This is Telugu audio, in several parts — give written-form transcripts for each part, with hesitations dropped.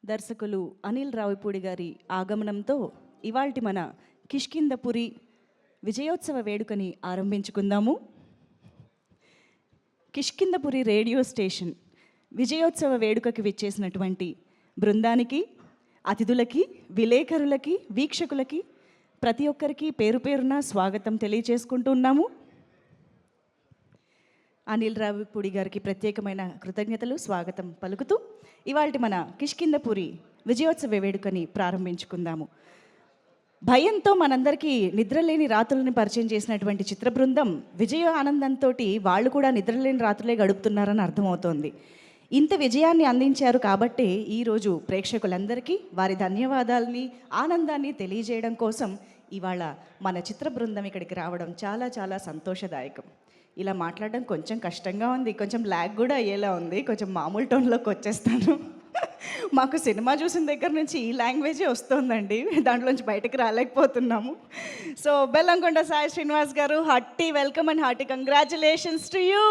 దర్శకులు అనిల్ రావిపూడి గారి ఆగమనంతో ఇవాల్టి మన కిష్కింధపురి విజయోత్సవ వేడుకని ఆరంభించుకుందాము. కిష్కింధపురి రేడియో స్టేషన్ విజయోత్సవ వేడుకకి విచ్చేసినటువంటి బృందానికి, అతిథులకి, విలేకరులకి, వీక్షకులకి ప్రతి ఒక్కరికి పేరు పేరున స్వాగతం తెలియజేసుకుంటున్నాము. అనిల్ రావిపూడి గారికి ప్రత్యేకమైన కృతజ్ఞతలు, స్వాగతం పలుకుతూ ఇవాల్టి మన కిష్కింధపురి విజయోత్సవ వేడుకని ప్రారంభించుకుందాము. భయంతో మనందరికీ నిద్రలేని రాత్రులని పరిచయం చేసినటువంటి చిత్ర బృందం విజయ ఆనందంతో వాళ్ళు కూడా నిద్రలేని రాత్రులే గడుపుతున్నారని అర్థమవుతోంది. ఇంత విజయాన్ని అందించారు కాబట్టి ఈరోజు ప్రేక్షకులందరికీ వారి ధన్యవాదాలని, ఆనందాన్ని తెలియజేయడం కోసం ఇవాళ మన చిత్ర బృందం ఇక్కడికి రావడం చాలా చాలా సంతోషదాయకం. ఇలా మాట్లాడడం కొంచెం కష్టంగా ఉంది, కొంచెం ల్యాగ్ కూడా అయ్యేలా ఉంది. కొంచెం మామూలు టోన్లోకి వచ్చేస్తాను. మాకు సినిమా చూసిన దగ్గర నుంచి ఈ లాంగ్వేజే వస్తుందండి, దాంట్లోంచి బయటకు రాలేకపోతున్నాము. సో బెల్లంకొండ సాయి శ్రీనివాస్ గారు, hearty welcome and hearty congratulations to you.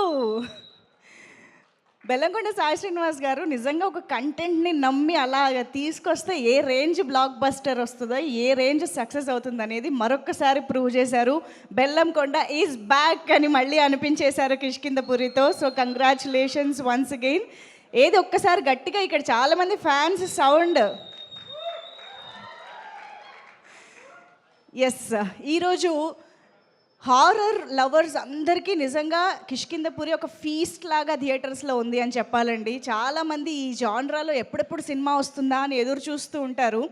Bellamkonda Sai Srinivas గారు నిజంగా ఒక కంటెంట్ని నమ్మి అలా తీసుకొస్తే ఏ రేంజ్ బ్లాక్ బస్టర్ వస్తుందో, ఏ రేంజ్ సక్సెస్ అవుతుంది అనేది మరొక్కసారి ప్రూవ్ చేశారు. బెల్లంకొండ ఈజ్ బ్యాక్ అని మళ్ళీ అనిపించేశారు కిష్కింధపురితో. So congratulations once again. ఏది ఒక్కసారి గట్టిగా ఇక్కడ చాలామంది ఫ్యాన్స్ సౌండ్. ఎస్, ఈరోజు హారర్ లవర్స్ అందరికీ నిజంగా కిష్కింధపురి ఒక ఫీస్ట్ లాగా థియేటర్స్లో ఉంది అని చెప్పాలండి. చాలామంది ఈ జాన్రాలో ఎప్పుడెప్పుడు సినిమా వస్తుందా అని ఎదురు చూస్తూ ఉంటారు.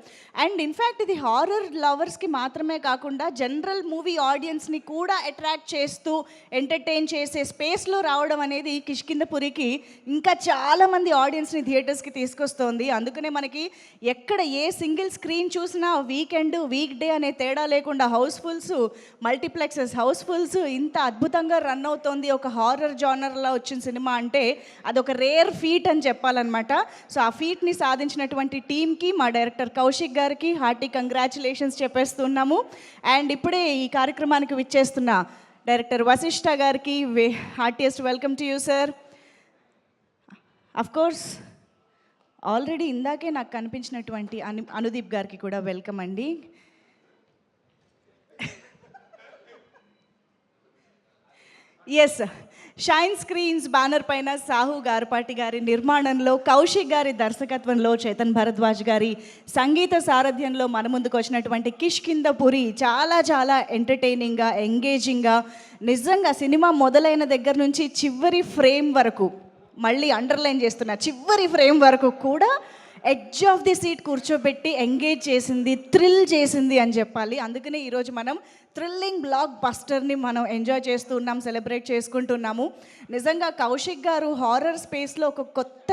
అండ్ ఇన్ఫ్యాక్ట్ ఇది హారర్ లవర్స్కి మాత్రమే కాకుండా జనరల్ మూవీ ఆడియన్స్ని కూడా అట్రాక్ట్ చేస్తూ ఎంటర్టైన్ చేసే స్పేస్లో రావడం అనేది కిష్కింధపురికి ఇంకా చాలామంది ఆడియన్స్ని థియేటర్స్కి తీసుకొస్తోంది. అందుకనే మనకి ఎక్కడ ఏ సింగిల్ స్క్రీన్ చూసినా వీకెండ్, వీక్ డే అనే తేడా లేకుండా హౌస్ఫుల్స్, మల్టీప్లెక్సెస్, హౌస్ఫుల్స్ ఇంత అద్భుతంగా రన్ అవుతోంది. ఒక హారర్ జానర్లో వచ్చిన సినిమా అంటే అదొక రేర్ ఫీట్ అని చెప్పాలన్నమాట. సో ఆ ఫీట్ని సాధించినటువంటి టీమ్కి, మా డైరెక్టర్ కౌశిక్ గారికి హార్టీ కంగ్రాచులేషన్స్ చెప్పేస్తున్నాము. అండ్ ఇప్పుడే ఈ కార్యక్రమానికి విచ్చేస్తున్న డైరెక్టర్ వశిష్ఠ గారికి heartiest welcome to you sir. Of course already ఇందాకే నాకు కనిపించినటువంటి అనుదీప్ గారికి కూడా వెల్కమ్ అండి. ఎస్, షైన్ స్క్రీన్స్ బ్యానర్ పైన సాహు గారపాటి గారి నిర్మాణంలో, కౌశిక్ గారి దర్శకత్వంలో, చేతన్ భరద్వాజ్ గారి సంగీత సారథ్యంలో మన ముందుకు వచ్చినటువంటి కిష్కింధపురి చాలా చాలా ఎంటర్టైనింగ్గా, ఎంగేజింగ్గా, నిజంగా సినిమా మొదలైన దగ్గర నుంచి చివరి ఫ్రేమ్ వరకు, మళ్ళీ అండర్లైన్ చేస్తున్న చివరి ఫ్రేమ్ వరకు కూడా ఎడ్జ్ ఆఫ్ ది సీట్ కూర్చోబెట్టి ఎంగేజ్ చేసింది, థ్రిల్ చేసింది అని చెప్పాలి. అందుకనే ఈరోజు మనం థ్రిల్లింగ్ బ్లాక్ బస్టర్ని మనం ఎంజాయ్ చేస్తున్నాం, సెలబ్రేట్ చేసుకుంటున్నాము. నిజంగా కౌశిక్ గారు హారర్ స్పేస్లో ఒక కొత్త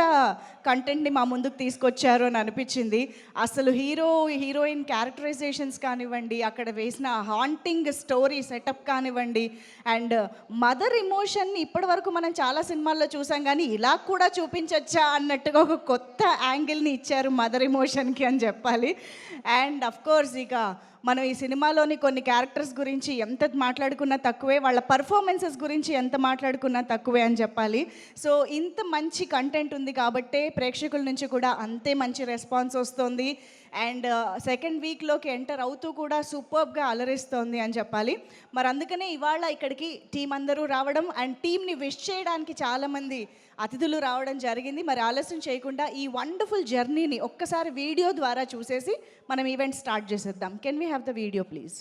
కంటెంట్ని మా ముందుకు తీసుకొచ్చారు అని అనిపించింది. అసలు హీరోయిన్ క్యారెక్టరైజేషన్స్ కానివ్వండి, అక్కడ వేసిన హాంటింగ్ స్టోరీ సెటప్ కానివ్వండి, అండ్ మదర్ ఇమోషన్ని ఇప్పటి వరకు మనం చాలా సినిమాల్లో చూసాం, కానీ ఇలా కూడా చూపించచ్చా అన్నట్టుగా ఒక కొత్త యాంగిల్ని ఇచ్చారు మదర్ ఎమోషన్కి అని చెప్పాలి. అండ్ అఫ్కోర్స్ ఇక మనం ఈ సినిమాలోని కొన్ని క్యారెక్టర్స్ గురించి ఎంత మాట్లాడుకున్నా తక్కువే, వాళ్ళ పర్ఫార్మెన్సెస్ గురించి ఎంత మాట్లాడుకున్నా తక్కువే అని చెప్పాలి. సో ఇంత మంచి కంటెంట్ ఉంది కాబట్టే ప్రేక్షకుల నుంచి కూడా అంతే మంచి రెస్పాన్స్ వస్తుంది. అండ్ సెకండ్ వీక్లోకి ఎంటర్ అవుతూ కూడా సూపర్బ్గా అలరిస్తోంది అని చెప్పాలి. మరి అందుకనే ఇవాళ ఇక్కడికి టీం అందరూ రావడం, అండ్ టీంని విష్ చేయడానికి చాలామంది అతిథులు రావడం జరిగింది. మరి ఆలస్యం చేయకుండా ఈ వండర్ఫుల్ జర్నీని ఒక్కసారి వీడియో ద్వారా చూసేసి మనం ఈవెంట్ స్టార్ట్ చేసేద్దాం. Can we have the video please?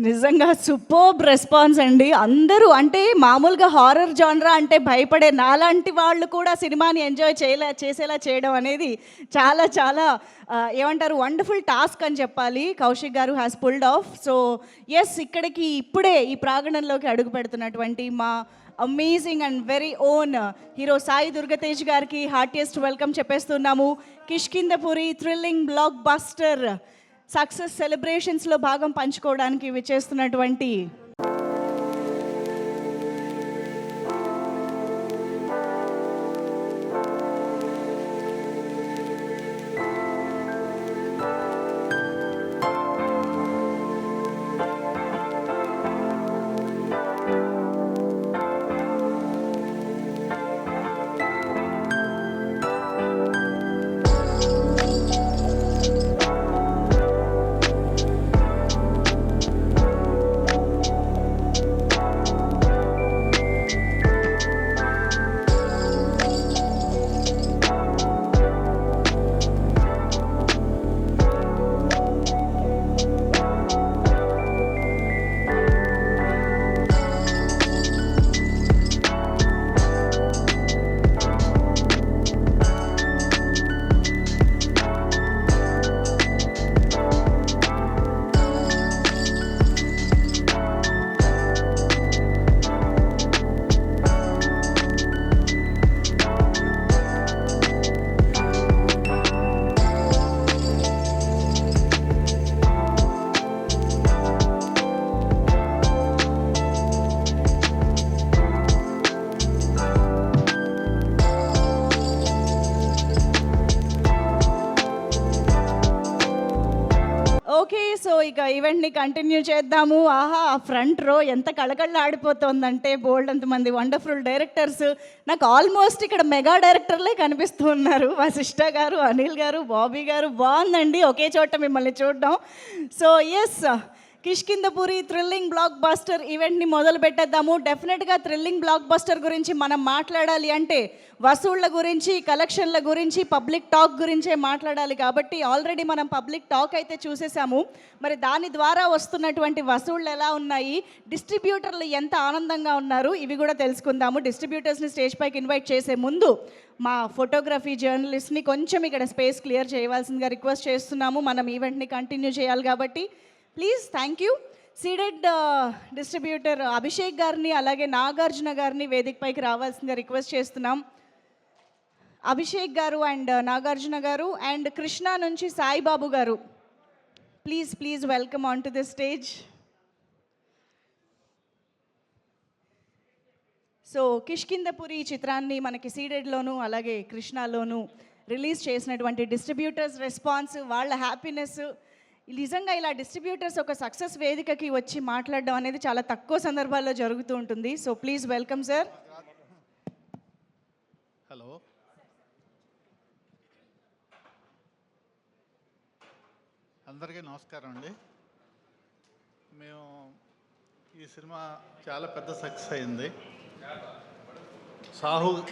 నిజంగా సూపర్బ్ రెస్పాన్స్ అండి. అందరూ అంటే మామూలుగా హారర్ జానరా అంటే భయపడే నాలాంటి వాళ్ళు కూడా సినిమాని ఎంజాయ్ చేసేలా చేయడం అనేది చాలా చాలా ఏమంటారు వండర్ఫుల్ టాస్క్ అని చెప్పాలి. Kaushik garu has pulled off. So yes, ఇక్కడికి ఇప్పుడే ఈ ప్రాంగణంలోకి అడుగు పెడుతున్నటువంటి మా amazing and very own hero Sai Durga Tej గారికి హార్టియెస్ట్ వెల్కమ్ చెప్పేస్తున్నాము. Kishkindhapuri thrilling blockbuster success సెలబ్రేషన్స్లో భాగం పంచుకోవడానికి విచ్చేస్తున్నటువంటి ఓకే. సో ఇక ఈవెంట్ని కంటిన్యూ చేద్దాము. ఆహా, ఫ్రంట్ రో ఎంత కళకళలాడిపోతుందంటే బోల్డ్ అంతమంది వండర్ఫుల్ డైరెక్టర్స్. నాకు ఆల్మోస్ట్ ఇక్కడ మెగా డైరెక్టర్లే కనిపిస్తూ ఉన్నారు. వశిష్ఠ గారు, అనిల్ గారు, బాబీ గారు. బాగుందండి ఒకే చోట మిమ్మల్ని చూడడం. So yes, Kishkindhapuri thrilling blockbuster ఈవెంట్ని మొదలు పెట్టేద్దాము. డెఫినెట్గా థ్రిల్లింగ్ బ్లాక్ బస్టర్ గురించి మనం మాట్లాడాలి అంటే వసూళ్ల గురించి, కలెక్షన్ల గురించి, పబ్లిక్ టాక్ గురించే మాట్లాడాలి. కాబట్టి ఆల్రెడీ మనం పబ్లిక్ టాక్ అయితే చూసేసాము. మరి దాని ద్వారా వస్తున్నటువంటి వసూళ్ళు ఎలా ఉన్నాయి, డిస్ట్రిబ్యూటర్లు ఎంత ఆనందంగా ఉన్నారు, ఇవి కూడా తెలుసుకుందాము. డిస్ట్రిబ్యూటర్స్ని స్టేజ్ పైకి ఇన్వైట్ చేసే ముందు మా ఫోటోగ్రఫీ జర్నలిస్ట్ని కొంచెం ఇక్కడ స్పేస్ క్లియర్ చేయవలసిందిగా రిక్వెస్ట్ చేస్తున్నాము. మనం ఈవెంట్ని కంటిన్యూ చేయాలి కాబట్టి please. Thank you. Ceded distributor Abhishek గారిని అలాగే నాగార్జున గారిని వేదికపైకి రావాల్సిందిగా రిక్వెస్ట్ చేస్తున్నాం. అభిషేక్ గారు అండ్ నాగార్జున గారు అండ్ కృష్ణ నుంచి సాయిబాబు గారు, please welcome on to the stage. So Kishkindhapuri చిత్రాన్ని మనకి సీడెడ్లోను అలాగే కృష్ణలోను రిలీజ్ చేసినటువంటి డిస్ట్రిబ్యూటర్స్ రెస్పాన్స్, వాళ్ళ హ్యాపీనెస్, నిజంగా ఇలా డిస్ట్రిబ్యూటర్స్ ఒక సక్సెస్ వేదికకి వచ్చి మాట్లాడడం అనేది చాలా తక్కువ సందర్భాల్లో జరుగుతూ ఉంటుంది. So please welcome sir. Hello, అందరికీ నమస్కారం అండి. మేము ఈ సినిమా చాలా పెద్ద సక్సెస్ అయింది.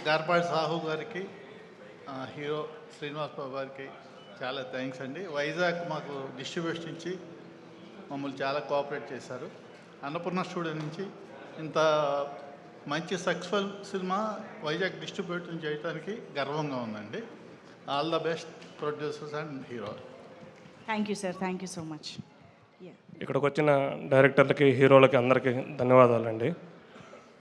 గార్పాటి సాహు గారికి, హీరో శ్రీనివాస్ బాబు గారికి చాలా థ్యాంక్స్ అండి. వైజాగ్ మాకు డిస్ట్రిబ్యూషన్ ఇచ్చి మమ్మల్ని చాలా కోఆపరేట్ చేశారు. అన్నపూర్ణ స్టూడియో నుంచి ఇంత మంచి సక్సెస్ఫుల్ సినిమా వైజాగ్ డిస్ట్రిబ్యూషన్ చేయడానికి గర్వంగా ఉందండి. All the best producers and hero. Thank you sir, thank you so much. ఇక్కడికి వచ్చిన డైరెక్టర్లకి, హీరోలకి అందరికీ ధన్యవాదాలండి.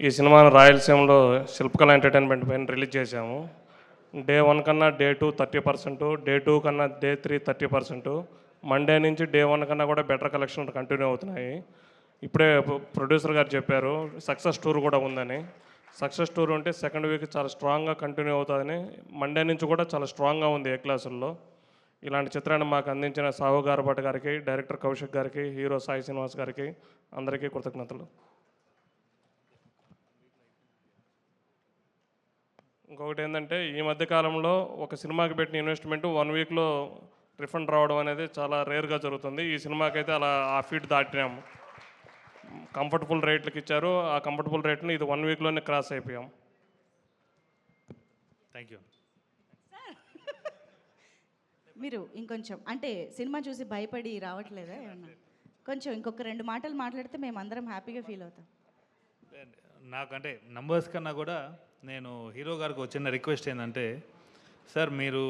ఈ సినిమాను రాయలసీమలో శిల్పకళ ఎంటర్టైన్మెంట్ పైన రిలీజ్ చేశాము. డే 1 కన్నా డే 2 30%, డే 2 కన్నా డే 3 30%, మండే నుంచి డే 1 కన్నా కూడా బెటర్ కలెక్షన్ కంటిన్యూ అవుతున్నాయి. ఇప్పుడే ప్రొడ్యూసర్ గారు చెప్పారు సక్సెస్ టూర్ కూడా ఉందని. సక్సెస్ టూర్ ఉంటే సెకండ్ వీక్ చాలా స్ట్రాంగ్గా కంటిన్యూ అవుతుందని, మండే నుంచి కూడా చాలా స్ట్రాంగ్గా ఉంది ఏ క్లాసుల్లో. ఇలాంటి చిత్రాన్ని మాకు అందించిన సాహు గార్పాటి గారికి, డైరెక్టర్ కౌశిక్ గారికి, హీరో సాయి శ్రీనివాస్ గారికి అందరికీ కృతజ్ఞతలు. ఇంకొకటి ఏంటంటే, ఈ మధ్యకాలంలో ఒక సినిమాకి పెట్టిన ఇన్వెస్ట్మెంట్ 1 వీక్లో రిఫండ్ రావడం అనేది చాలా రేర్గా జరుగుతుంది. ఈ సినిమాకైతే అలా ఆ ఫీట్ దాటినాము. కంఫర్టబుల్ రేట్లకు ఇచ్చారు. ఆ కంఫర్టబుల్ రేట్ని ఇది 1 వీక్లోనే క్రాస్ అయిపోయాం. Thank you. మీరు ఇంకొంచెం అంటే సినిమా చూసి భయపడి రావట్లేదా ఏమన్నా? కొంచెం ఇంకొక 2 మాటలు మాట్లాడితే మేమందరం హ్యాపీగా ఫీల్ అవుతాం. నాకంటే నంబర్స్ కన్నా కూడా నేను హీరో గారికి వచ్చిన రిక్వెస్ట్ ఏంటంటే, సార్ మీరు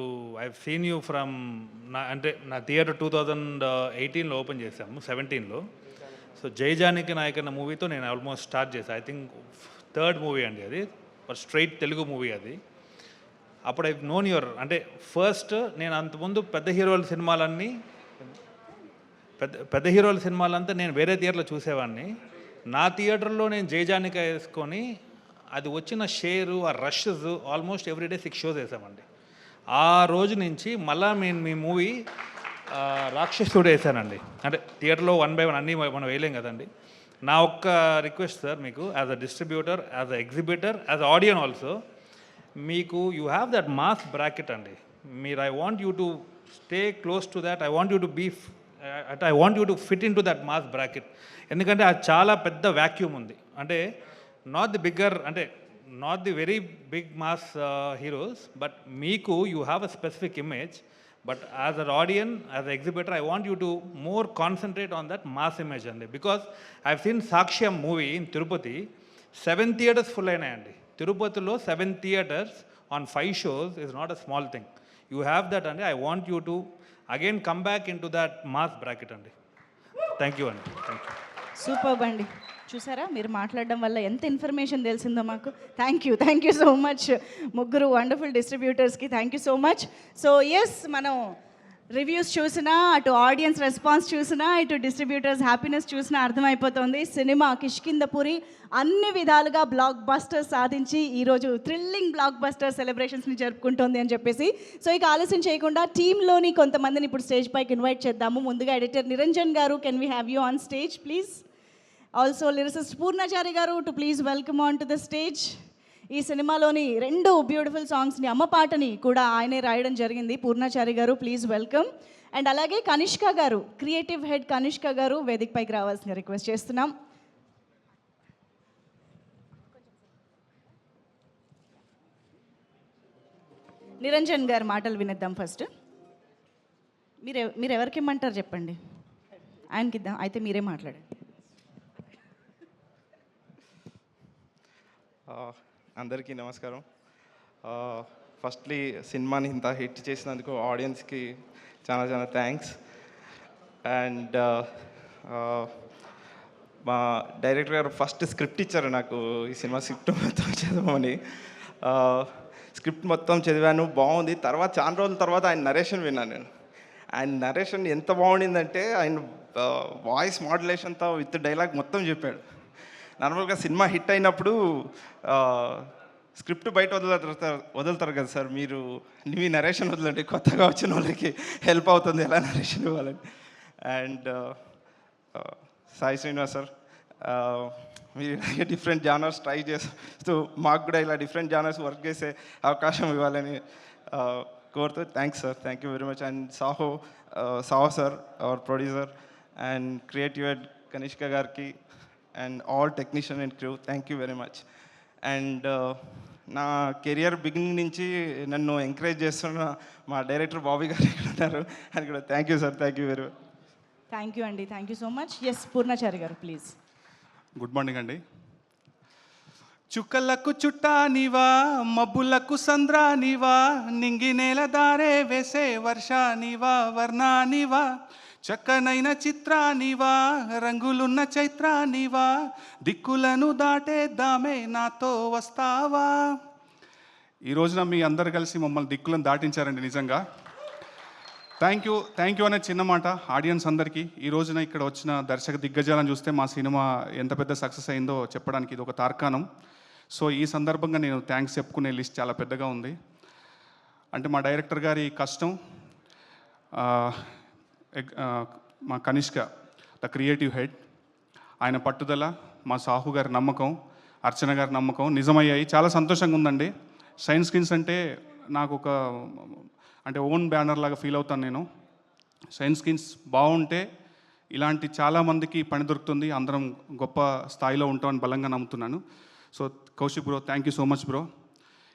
ఐ సీన్ యూ ఫ్రమ్ నా థియేటర్ 2018లో ఓపెన్ చేశాము, 17లో. సో జైజానికి నాయక్ అన్న మూవీతో నేను ఆల్మోస్ట్ స్టార్ట్ చేశాను. ఐ థింక్ 3rd మూవీ అండి అది, స్ట్రైట్ తెలుగు మూవీ అది. అప్పుడు ఐ నోన్ యువర్ అంటే ఫస్ట్ నేను అంతకుముందు పెద్ద హీరోల సినిమాలంతా నేను వేరే థియేటర్లో చూసేవాడిని. నా థియేటర్లో నేను జైజానిక వేసుకొని అది వచ్చిన షేరు, ఆ రషెస్ ఆల్మోస్ట్ ఎవ్రీడే 6 షోస్ వేసామండి. ఆ రోజు నుంచి మళ్ళా నేను మీ మూవీ రాక్షసుడు వేసానండి. అంటే థియేటర్లో 1 by 1 అన్నీ మనం వేయలేం కదండి. నా ఒక్క రిక్వెస్ట్ సార్ మీకు, as a distributor, as a exhibitor, as a audience also, మీకు you have that mass bracket అండి. మీరు I want you to stay close to that. I want you to I want you to fit in to that mass bracket. ఎందుకంటే అది చాలా పెద్ద వ్యాక్యూమ్ ఉంది. అంటే not the very big mass heroes, but మీకు you have a specific image. But as an audience, as a exhibitor, I want you to more concentrate on that mass image అండి. Because I have seen Saakshyam movie in Tirupati, 7 theatres full అయినాయండి. తిరుపతిలో 7 theatres on 5 shows is not a small thing. You have that అండి. I want you to again come back in to that mass bracket అండి. థ్యాంక్ యూ అండి. Thank you. సూపర్బ్ అండి. చూసారా, మీరు మాట్లాడడం వల్ల ఎంత ఇన్ఫర్మేషన్ తెలిసిందో మాకు. థ్యాంక్ యూ సో మచ్ ముగ్గురు వండర్ఫుల్ డిస్ట్రిబ్యూటర్స్కి. Thank you so much. So yes, మనం రివ్యూస్ చూసినా, అటు ఆడియన్స్ రెస్పాన్స్ చూసినా, ఇటు డిస్ట్రిబ్యూటర్స్ హ్యాపీనెస్ చూసినా అర్థమైపోతుంది సినిమా కిష్కింధపురి అన్ని విధాలుగా బ్లాక్ బస్టర్ సాధించి ఈరోజు థ్రిల్లింగ్ బ్లాక్ బస్టర్ సెలబ్రేషన్స్ని జరుపుకుంటోంది అని చెప్పేసి. సో ఇక ఆలస్యం చేయకుండా టీంలోని కొంతమందిని ఇప్పుడు స్టేజ్ పైకి ఇన్వైట్ చేద్దాము. ముందుగా ఎడిటర్ నిరంజన్ గారు, can we have you on stage please. Also lyricist Purnachari గారు to please welcome on to the stage. ఈ సినిమాలోని 2 బ్యూటిఫుల్ సాంగ్స్ని, అమ్మ పాటని కూడా ఆయనే రాయడం జరిగింది. పూర్ణాచారి గారు ప్లీజ్ వెల్కమ్. అండ్ అలాగే కనిష్క గారు, క్రియేటివ్ హెడ్ కనిష్క గారు వేదిక పైకి రావాల్సిన రిక్వెస్ట్ చేస్తున్నాం. నిరంజన్ గారు మాటలు వినేద్దాం ఫస్ట్. మీరు ఎవరికి ఇమ్మంటారు చెప్పండి, ఆయనకి ఇద్దాం. అయితే మీరే మాట్లాడండి. అందరికీ నమస్కారం. ఫస్ట్లీ సినిమాని ఇంత హిట్ చేసినందుకు ఆడియన్స్కి చాలా చాలా థ్యాంక్స్. అండ్ మా డైరెక్టర్ గారు ఫస్ట్ స్క్రిప్ట్ ఇచ్చారు నాకు, ఈ సినిమా స్క్రిప్ట్ మొత్తం చదవమని. స్క్రిప్ట్ మొత్తం చదివాను, బాగుంది. తర్వాత చాలా రోజుల తర్వాత ఆయన నరేషన్ విన్నాను నేను. ఆయన నరేషన్ ఎంత బాగుండిందంటే, ఆయన వాయిస్ మాడ్యులేషన్తో విత్ డైలాగ్ మొత్తం చెప్పాడు. నార్మల్గా సినిమా హిట్ అయినప్పుడు స్క్రిప్ట్ బయట వదులుతారు కదా సార్, మీరు మీ నరేషన్ వదలండి, కొత్తగా వచ్చిన వాళ్ళకి హెల్ప్ అవుతుంది ఎలా నరేషన్ ఇవ్వాలని. అండ్ సాయి శ్రీనివాస్ సార్, మీరు ఇలాగే డిఫరెంట్ జానర్స్ ట్రై చేస్తూ మాకు కూడా ఇలా డిఫరెంట్ జానర్స్ వర్క్ చేసే అవకాశం ఇవ్వాలని కోరుతూ thanks sir, thank you very much. And Sahu sir, our producer, and creative head Kanishka గారికి, and all technician and crew, thank you very much. And నా కెరియర్ బిగినింగ్ నుంచి నన్ను ఎంకరేజ్ చేస్తున్న మా డైరెక్టర్ బాబీ గారు ఇక్కడ ఉన్నారు, అది కూడా thank you sir, thank you very much. Thank you అండి, thank you so much. Yes Purnachari గారు ప్లీజ్. గుడ్ మార్నింగ్ అండి. చుక్కలకు చుట్టానివా, మబ్బులకు సంద్రానివా, నింగి నేల దారే వేసే వర్షానివా, వర్ణానివా, చక్కనైన చిత్రానివా, రంగులున్న చైత్రానివా, దిక్కులను దాటేద్దామే నాతో వస్తావా. ఈ రోజున మీ అందరు కలిసి మమ్మల్ని దిక్కులను దాటించారండి, నిజంగా థ్యాంక్ యూ అనే చిన్న మాట ఆడియన్స్ అందరికీ. ఈ రోజున ఇక్కడ వచ్చిన దర్శక దిగ్గజాలను చూస్తే మా సినిమా ఎంత పెద్ద సక్సెస్ అయిందో చెప్పడానికి ఇది ఒక తార్కాణం. సో ఈ సందర్భంగా నేను థ్యాంక్స్ చెప్పుకునే లిస్ట్ చాలా పెద్దగా ఉంది. అంటే మా డైరెక్టర్ గారి కష్టం, మా కనిష్క ద క్రియేటివ్ హెడ్, ఆయన పట్టుదల, మా సాహు గారి నమ్మకం, అర్చన గారి నమ్మకం నిజమయ్యాయి. చాలా సంతోషంగా ఉందండి. షైన్ స్క్రీన్స్ అంటే నాకు ఒక ఓన్ బ్యానర్ లాగా ఫీల్ అవుతాను నేను. షైన్ స్క్రీన్స్ బాగుంటే ఇలాంటి చాలామందికి పని దొరుకుతుంది, అందరం గొప్ప స్థాయిలో ఉంటామని బలంగా నమ్ముతున్నాను. So Kaushik bro, thank you so much bro.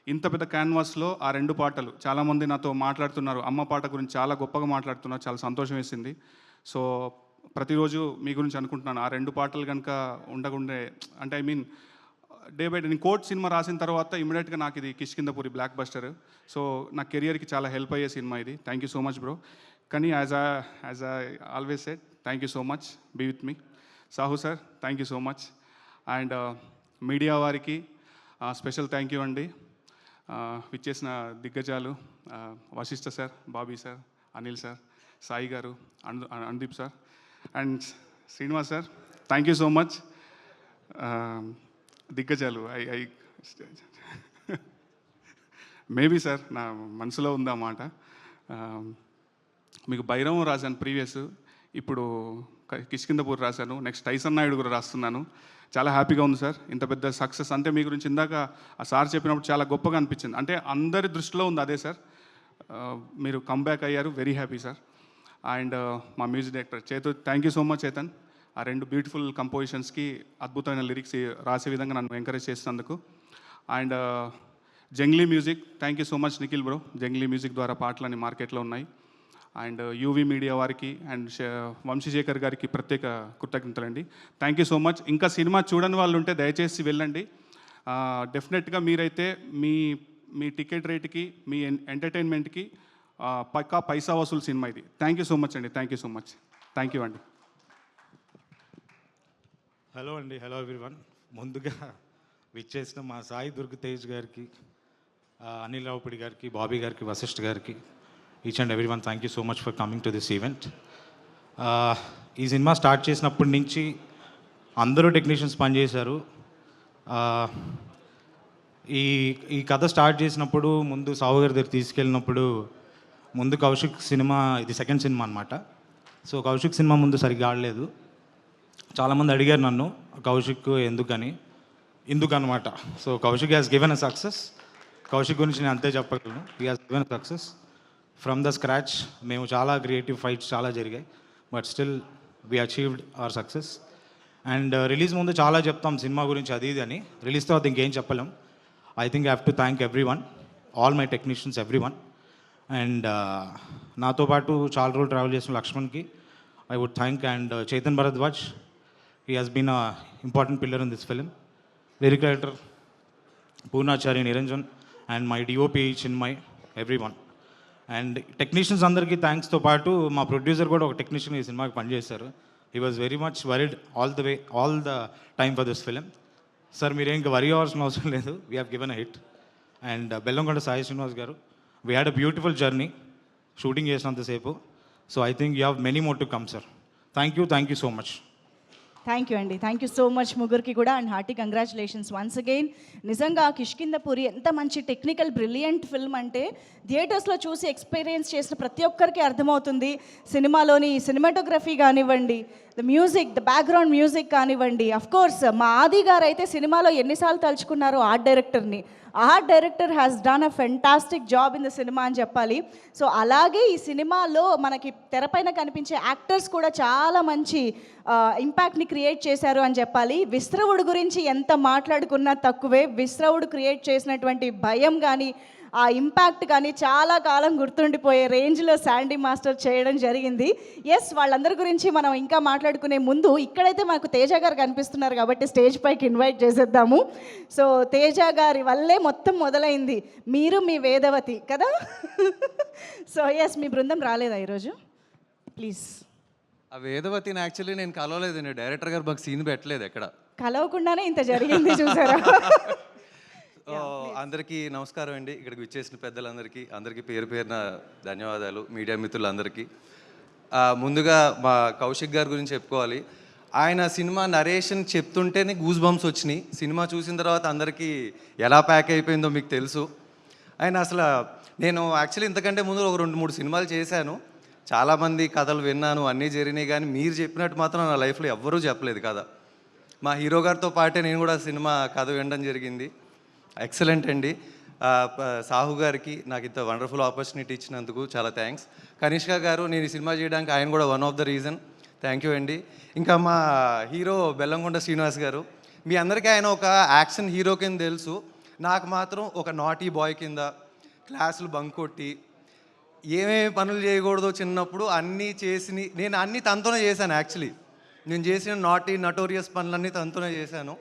ఇంత పెద్ద క్యాన్వాస్లో ఆ 2 పాటలు, చాలామంది నాతో మాట్లాడుతున్నారు, అమ్మ పాట గురించి చాలా గొప్పగా మాట్లాడుతున్నారు, చాలా సంతోషం వేసింది. సో ప్రతిరోజు మీ గురించి అనుకుంటున్నాను. ఆ 2 పాటలు కనుక ఉండకుండే, అంటే I mean day by day నేను కోర్ట్ సినిమా రాసిన తర్వాత ఇమీడియట్గా నాకు ఇది కిష్కిందపురి బ్లాక్ బస్టర్. సో నా కెరియర్కి చాలా హెల్ప్ అయ్యే సినిమా ఇది. Thank you so much bro. కానీ as I always said, thank you so much, be with me. Sahu sir, thank you so much. And media వారికి స్పెషల్ థ్యాంక్ యూ అండి. విచ్చేసిన దిగ్గజాలు Vassishta sir, Bobby sir, Anil sir, Sai గారు, Anudeep sir and Srinivas sir, thank you so much. దిగ్గజాలు ఐ మేబీ సార్ నా మనసులో ఉందా మాట. మీకు భైరవం రాశాను ప్రీవియస్, ఇప్పుడు కిష్కిందపూర్ రాశాను, నెక్స్ట్ టైసన్ నాయుడు కూడా రాస్తున్నాను. చాలా హ్యాపీగా ఉంది సార్. ఇంత పెద్ద సక్సెస్ అంటే మీ గురించి ఇందాక ఆ సార్ చెప్పినప్పుడు చాలా గొప్పగా అనిపించింది. అంటే అందరి దృష్టిలో ఉంది అదే సార్. మీరు కంబ్యాక్ అయ్యారు, వెరీ హ్యాపీ సార్. అండ్ మా మ్యూజిక్ డైరెక్టర్ చేతు, thank you so much Chetan. ఆ 2 బ్యూటిఫుల్ కంపోజిషన్స్కి అద్భుతమైన లిరిక్స్ రాసే విధంగా నన్ను ఎంకరేజ్ చేసినందుకు. And Junglee music, thank you so much Nikhil bro. Junglee music ద్వారా పాటలన్నీ మార్కెట్లో ఉన్నాయి. అండ్ యూవీ మీడియా వారికి అండ్ వంశీశేఖర్ గారికి ప్రత్యేక కృతజ్ఞతలండి. Thank you so much. ఇంకా సినిమా చూడని వాళ్ళు ఉంటే దయచేసి వెళ్ళండి. డెఫినెట్గా మీరైతే మీ టికెట్ రేట్కి, మీ ఎంటర్టైన్మెంట్కి పక్కా పైసా వసూలు సినిమా ఇది. థ్యాంక్ యూ సో మచ్ అండి. Thank you so much. Thank you అండి. హలో అండి, హలో ఎవ్రీవన్. ముందుగా విచ్చేసిన మా సాయి దుర్గ తేజ్ గారికి, అనిల్ రావుపూడి గారికి, బాబీ గారికి, వశిష్ఠ్ గారికి, each and every one thank you so much for coming to this event. ఈ సినిమా స్టార్ట్ చేసినప్పటి నుంచి అందరూ టెక్నీషియన్స్ పనిచేశారు. ఈ కథ స్టార్ట్ చేసినప్పుడు ముందు సావు గారి దగ్గర తీసుకెళ్ళినప్పుడు ముందు కౌశిక్ సినిమా, ఇది సెకండ్ సినిమా అనమాట. సో కౌశిక్ సినిమా ముందు సరిగ్గా ఆడలేదు. చాలామంది అడిగారు నన్ను కౌశిక్ ఎందుకనమాట. So Kaushik has given a success. Kaushik గురించి నేను అంతే చెప్పగలను. He has given a success from the scratch. మేము చాలా క్రియేటివ్ ఫైట్స్ చాలా జరిగాయి, but still we achieved our success. And release ముందు చాలా చెప్తాం సినిమా గురించి అది ఇది అని. రిలీజ్ తర్వాత ఇంకేం చెప్పలేం. I think I have to thank everyone, all my technicians, everyone. And నాతో పాటు చాలా రోజులు ట్రావెల్ చేసిన లక్ష్మణ్కి I would thank. And Chetan Bharadwaj, he has been an important pillar in this film. Lyric writer Poonachari Niranjan and my DOP Chinmay, everyone. And technicians అందరికీ థ్యాంక్స్ తో పాటు మా ప్రొడ్యూసర్ కూడా ఒక టెక్నీషియన్ ఈ సినిమాకి పనిచేశారు. He was very much worried all the time for this film. Sir మీరేం ఇంకా వరీ అవ్వాల్సిన అవసరం లేదు, we have given a hit. And Bellamkonda Sai Srinivas గారు, we had a beautiful journey shooting చేసినంతసేపు. So I think you have many more to come sir. Thank you so much. Thank you అండి. థ్యాంక్ యూ సో మచ్ ముగ్గురికి కూడా. And hearty congratulations once again. నిజంగా కిష్కిందపురి ఎంత మంచి టెక్నికల్ బ్రిలియంట్ ఫిల్మ్ అంటే థియేటర్స్లో చూసి ఎక్స్పీరియన్స్ చేసిన ప్రతి ఒక్కరికి అర్థమవుతుంది. సినిమాలోని సినిమాటోగ్రఫీ కానివ్వండి, the music, the background music కానివ్వండి. అఫ్కోర్స్ మా ఆది గారు అయితే సినిమాలో ఎన్నిసార్లు తలుచుకున్నారు ఆర్ట్ డైరెక్టర్ని. Art director has done a fantastic job in the cinema అని చెప్పాలి. సో అలాగే ఈ సినిమాలో మనకి తెరపైన కనిపించే యాక్టర్స్ కూడా చాలా మంచి ఇంపాక్ట్ని క్రియేట్ చేశారు అని చెప్పాలి. విశ్రవుడు గురించి ఎంత మాట్లాడుకున్నా తక్కువే. విశ్రవుడు క్రియేట్ చేసినటువంటి భయం కానీ, ఆ ఇంపాక్ట్ కానీ చాలా కాలం గుర్తుండిపోయే రేంజ్లో శాండీ మాస్టర్ చేయడం జరిగింది. ఎస్, వాళ్ళందరి గురించి మనం ఇంకా మాట్లాడుకునే ముందు ఇక్కడైతే మాకు తేజ గారు కనిపిస్తున్నారు కాబట్టి స్టేజ్ పైకి ఇన్వైట్ చేసేద్దాము. సో తేజ గారి వల్లే మొత్తం మొదలైంది. మీరు మీ వేదవతి కదా. సో ఎస్, మీ బృందం రాలేదా ఈరోజు? ప్లీజ్. ఆ వేదవతిని యాక్చువల్లీ నేను కలవలేదు. డైరెక్టర్ గారు మాకు సీన్ పెట్టలేదు ఎక్కడ. కలవకుండానే ఇంత జరిగింది చూసారా. అందరికీ నమస్కారం అండి. ఇక్కడికి విచ్చేసిన అందరికీ పేరు పేరున ధన్యవాదాలు. మీడియా మిత్రులందరికీ ముందుగా మా కౌశిక్ గారి గురించి చెప్పుకోవాలి. ఆయన సినిమా నరేషన్ చెప్తుంటేనే గూస్ బంప్స్ వచ్చినాయి. సినిమా చూసిన తర్వాత అందరికీ ఎలా ప్యాక్ అయిపోయిందో మీకు తెలుసు. ఆయన అసలు నేను యాక్చువల్లీ ఇంతకంటే ముందు ఒక 2-3 సినిమాలు చేశాను, చాలామంది కథలు విన్నాను, అన్నీ జరిగినాయి. కానీ మీరు చెప్పినట్టు మాత్రం నా లైఫ్లో ఎవ్వరూ చెప్పలేదు కథ. మా హీరో గారితో పాటే నేను కూడా సినిమా కథ వినడం జరిగింది. ఎక్సలెంట్ అండి. సాహు గారికి నాకు ఇంత వండర్ఫుల్ ఆపర్చునిటీ ఇచ్చినందుకు చాలా థ్యాంక్స్. కనిష్క గారు, నేను ఈ సినిమా చేయడానికి ఆయన కూడా one of the reason. Thank you అండి. ఇంకా మా హీరో బెల్లంకొండ శ్రీనివాస్ గారు, మీ అందరికీ ఆయన ఒక యాక్షన్ హీరో కింద తెలుసు. నాకు మాత్రం ఒక నాటీ బాయ్ కింద క్లాసులు బంక్ కొట్టి ఏమేమి పనులు చేయకూడదో చిన్నప్పుడు అన్నీ నేను అన్నీ తనతోనే చేశాను యాక్చువల్లీ. నేను చేసిన నటోరియస్ పనులన్నీ తనతోనే చేశాను.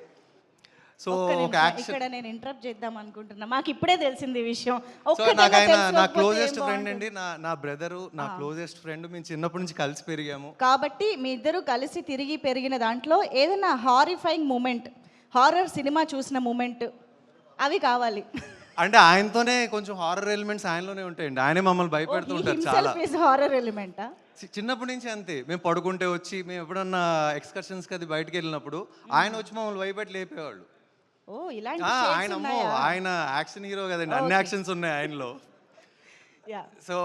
సో ఒక్క ఒక నిమిషం, యాక్షన్. ఇక్కడ నేను ఇంటరప్ట్ చేద్దాం అనుకుంటున్నా. మాకు ఇప్పుడే తెలిసింది ఈ విషయం. సో ఒక్కటన్నా నాకు ఆయన నా తెలుసుకోకపోతే క్లోజెస్ట్ ఏం ఫ్రెండ్ బాగుంటుంది. అండి, నా బ్రదరు, నా క్లోజెస్ట్ ఫ్రెండ్. మేము చిన్నప్పటి నుంచి కలిసి పెరిగాము. కాబట్టి మీ ఇద్దరు కలిసి తిరిగి పెరిగిన దాంట్లో ఏదైనా హారిఫైయింగ్ మూమెంట్, హారర్ సినిమా చూసిన మూమెంట్ అవి కావాలి. అంటే ఆయనతోనే కొంచెం హారర్ ఎలిమెంట్స్ ఆయనలోనే ఉంటాయండి. ఆయనే మమ్మల్ని భయపెడుతూ ఉంటారు చాలా. హారర్ ఎలిమెంటా? చిన్నప్పటి నుంచి అంతే. మేము పడుకుంటే వచ్చి, మేము ఎప్పుడన్నా ఎక్స్కర్షన్స్కి అది బయటకు వెళ్ళినప్పుడు ఆయన వచ్చి మమ్మల్ని భయపెట్టి లేపేవాళ్ళు. ఓ ఇలాంటి ఆయన అమ్మో, ఆయన యాక్షన్ హీరో కదండి, అన్ని యాక్షన్స్ ఉన్నాయి ఆయనలో. Yeah. So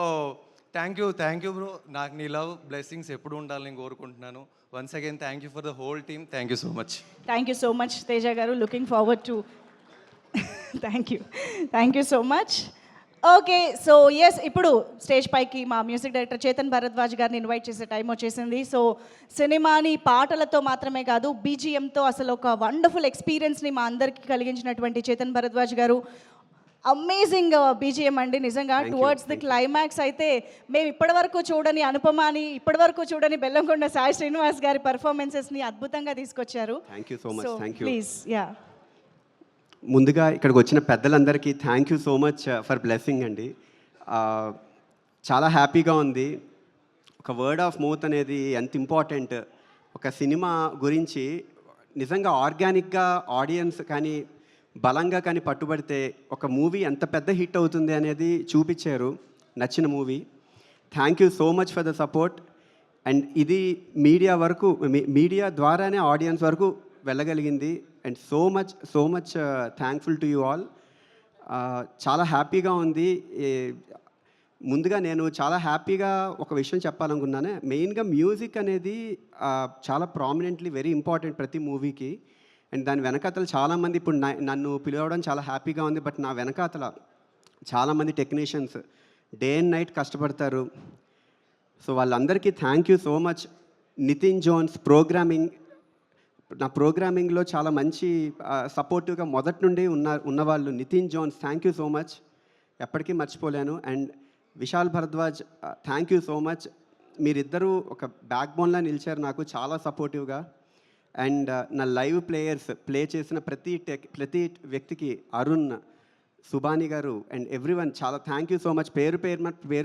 thank you bro. నాకు నీ లవ్ బ్లెస్సింగ్స్ ఎప్పుడు ఉండాలని కోరుకుంటున్నాను. Once again thank you for the whole team. Thank you so much. Thank you so much Teja గారు. Looking forward to thank you so much. Okay, so yes, ఇప్పుడు స్టేజ్ పైకి మా మ్యూజిక్ డైరెక్టర్ చేతన్ భరద్వాజ్ గారిని ఇన్వైట్ చేసే టైం వచ్చేసింది. సో సినిమాని పాటలతో మాత్రమే కాదు, బీజిఎంతో అసలు ఒక వండర్ఫుల్ ఎక్స్పీరియన్స్ని మా అందరికీ కలిగించినటువంటి చేతన్ భరద్వాజ్ గారు, అమేజింగ్ బీజిఎం అండి నిజంగా. టువర్డ్స్ ది క్లైమాక్స్ అయితే మేము ఇప్పటివరకు చూడని అనుపమాని, ఇప్పటివరకు చూడని బెల్లంకొండ సాయి శ్రీనివాస్ గారి పర్ఫార్మెన్సెస్ని అద్భుతంగా తీసుకొచ్చారు. Thank you so much. Thank you. Please. Yeah. ముందుగా ఇక్కడికి వచ్చిన పెద్దలందరికీ thank you so much for blessing అండి. చాలా హ్యాపీగా ఉంది. ఒక వర్డ్ ఆఫ్ మౌత్ అనేది ఎంత ఇంపార్టెంట్. ఒక సినిమా గురించి నిజంగా ఆర్గానిక్గా ఆడియన్స్ కానీ బలంగా కానీ పట్టుబడితే ఒక మూవీ ఎంత పెద్ద హిట్ అవుతుంది అనేది చూపించారు. నచ్చిన movie. Thank you so much for the support. And ఇది మీడియా వరకు, మీడియా ద్వారానే ఆడియన్స్ వరకు వెళ్ళగలిగింది. And so much thankful to you all. చాలా హ్యాపీగా ఉంది. ముందుగా నేను చాలా హ్యాపీగా ఒక విషయం చెప్పాలనుకున్నాను. మెయిన్గా మ్యూజిక్ అనేది చాలా ప్రామినెంట్లీ వెరీ ఇంపార్టెంట్ ప్రతి మూవీకి. అండ్ దాని వెనకాతల చాలామంది ఇప్పుడు నన్ను పిలవడం చాలా హ్యాపీగా ఉంది. బట్ నా వెనకాతల చాలామంది టెక్నీషియన్స్ డే అండ్ నైట్ కష్టపడతారు. సో వాళ్ళందరికీ thank you so much. Nitin Jones programming, నా ప్రోగ్రామింగ్లో చాలా మంచి సపోర్టివ్గా మొదటి నుండి ఉన్నవాళ్ళు Nitin Jones, thank you so much, ఎప్పటికీ మర్చిపోలేను. And Vishal Bharadwaj, thank you so much. మీరిద్దరూ ఒక బ్యాక్ బోన్లా నిలిచారు నాకు, చాలా సపోర్టివ్గా. అండ్ నా లైవ్ ప్లేయర్స్ ప్లే చేసిన ప్రతి వ్యక్తికి, అరుణ్, సుబాని గారు అండ్ ఎవ్రీవన్, చాలా థ్యాంక్ యూ సో మచ్. పేరు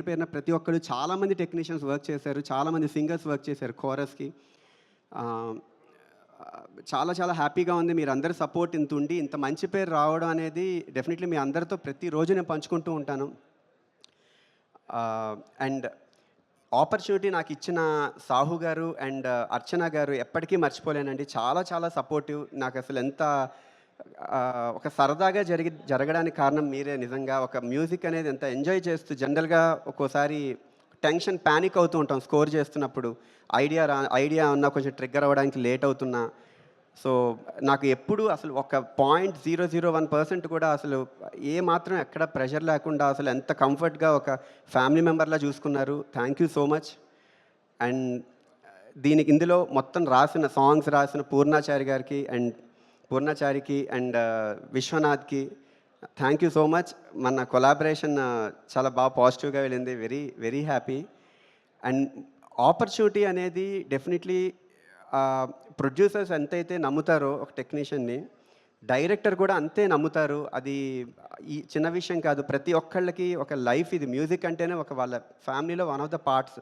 పేరున ప్రతి ఒక్కరు, చాలామంది టెక్నీషియన్స్ వర్క్ చేశారు, చాలామంది సింగర్స్ వర్క్ చేశారు కోరస్కి. చాలా హ్యాపీగా ఉంది. మీరు అందరి సపోర్ట్ ఇంత ఉండి ఇంత మంచి పేరు రావడం అనేది డెఫినెట్లీ మీ అందరితో ప్రతిరోజు నేను పంచుకుంటూ ఉంటాను. అండ్ ఆపర్చునిటీ నాకు ఇచ్చిన సాహు గారు అండ్ అర్చన గారు ఎప్పటికీ మర్చిపోలేనండి. చాలా సపోర్టివ్. నాకు అసలు ఎంత ఒక సరదాగా జరగడానికి కారణం మీరే. నిజంగా ఒక మ్యూజిక్ అనేది ఎంత ఎంజాయ్ చేస్తూ, జనరల్గా ఒక్కోసారి టెన్షన్ ప్యానిక్ అవుతూ ఉంటాం స్కోర్ చేస్తున్నప్పుడు, ఐడియా ఉన్నా కొంచెం ట్రిగ్గర్ అవ్వడానికి లేట్ అవుతున్నా. సో నాకు ఎప్పుడు అసలు ఒక 0.001% కూడా అసలు ఏ మాత్రం ఎక్కడ ప్రెషర్ లేకుండా అసలు ఎంత కంఫర్ట్గా ఒక ఫ్యామిలీ మెంబర్లా చూసుకున్నారు. Thank you so much. And ఇందులో మొత్తం సాంగ్స్ రాసిన పూర్ణాచారికి అండ్ విశ్వనాథ్కి థ్యాంక్ యూ సో మచ్. మన కొలాబరేషన్ చాలా బాగా పాజిటివ్గా వెళ్ళింది. Very happy. అండ్ ఆపర్చునిటీ అనేది డెఫినెట్లీ ప్రొడ్యూసర్స్ ఎంతైతే నమ్ముతారో ఒక టెక్నీషియన్ని, డైరెక్టర్ కూడా అంతే నమ్ముతారు. అది ఈ చిన్న విషయం కాదు. ప్రతి ఒక్కళ్ళకి ఒక లైఫ్ ఇది. మ్యూజిక్ అంటేనే ఒక వాళ్ళ ఫ్యామిలీలో వన్ ఆఫ్ ద పార్ట్స్,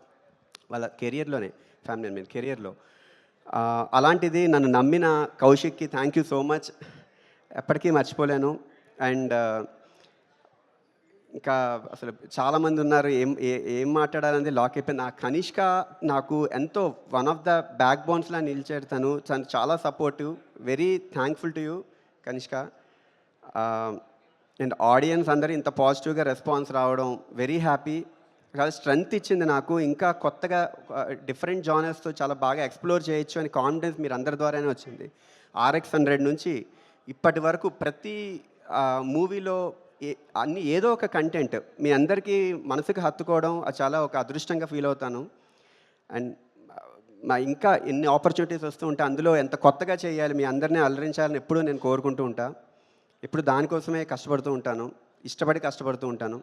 వాళ్ళ కెరియర్లో. అలాంటిది నన్ను నమ్మిన కౌశిక్కి థ్యాంక్ యూ సో మచ్, ఎప్పటికీ మర్చిపోలేను. అండ్ ఇంకా అసలు చాలామంది ఉన్నారు, ఏం మాట్లాడాలని లాక్ అయిపోయింది. కనిష్క నాకు ఎంతో వన్ ఆఫ్ ద బ్యాక్ బోన్స్లా నిలిచాడు. తను చాలా supportive. Very thankful to you Kanishka. And audience అందరూ ఇంత పాజిటివ్గా రెస్పాన్స్ రావడం వెరీ హ్యాపీ. చాలా స్ట్రెంగ్త్ ఇచ్చింది నాకు. ఇంకా కొత్తగా డిఫరెంట్ జానర్స్తో చాలా బాగా ఎక్స్ప్లోర్ చేయొచ్చు అని కాన్ఫిడెన్స్ మీరు అందరి ద్వారానే వచ్చింది. RX100 నుంచి ఇప్పటి వరకు ప్రతి మూవీలో ఏదో ఒక కంటెంట్ మీ అందరికీ మనసుకు హత్తుకోవడం అది చాలా ఒక అదృష్టంగా ఫీల్ అవుతాను. అండ్ ఇంకా ఎన్ని ఆపర్చునిటీస్ వస్తూ ఉంటాయి, అందులో ఎంత కొత్తగా చేయాలి, మీ అందరినీ అలరించాలని ఎప్పుడూ నేను కోరుకుంటూ ఉంటాను. ఎప్పుడు దానికోసమే ఇష్టపడి కష్టపడుతూ ఉంటాను.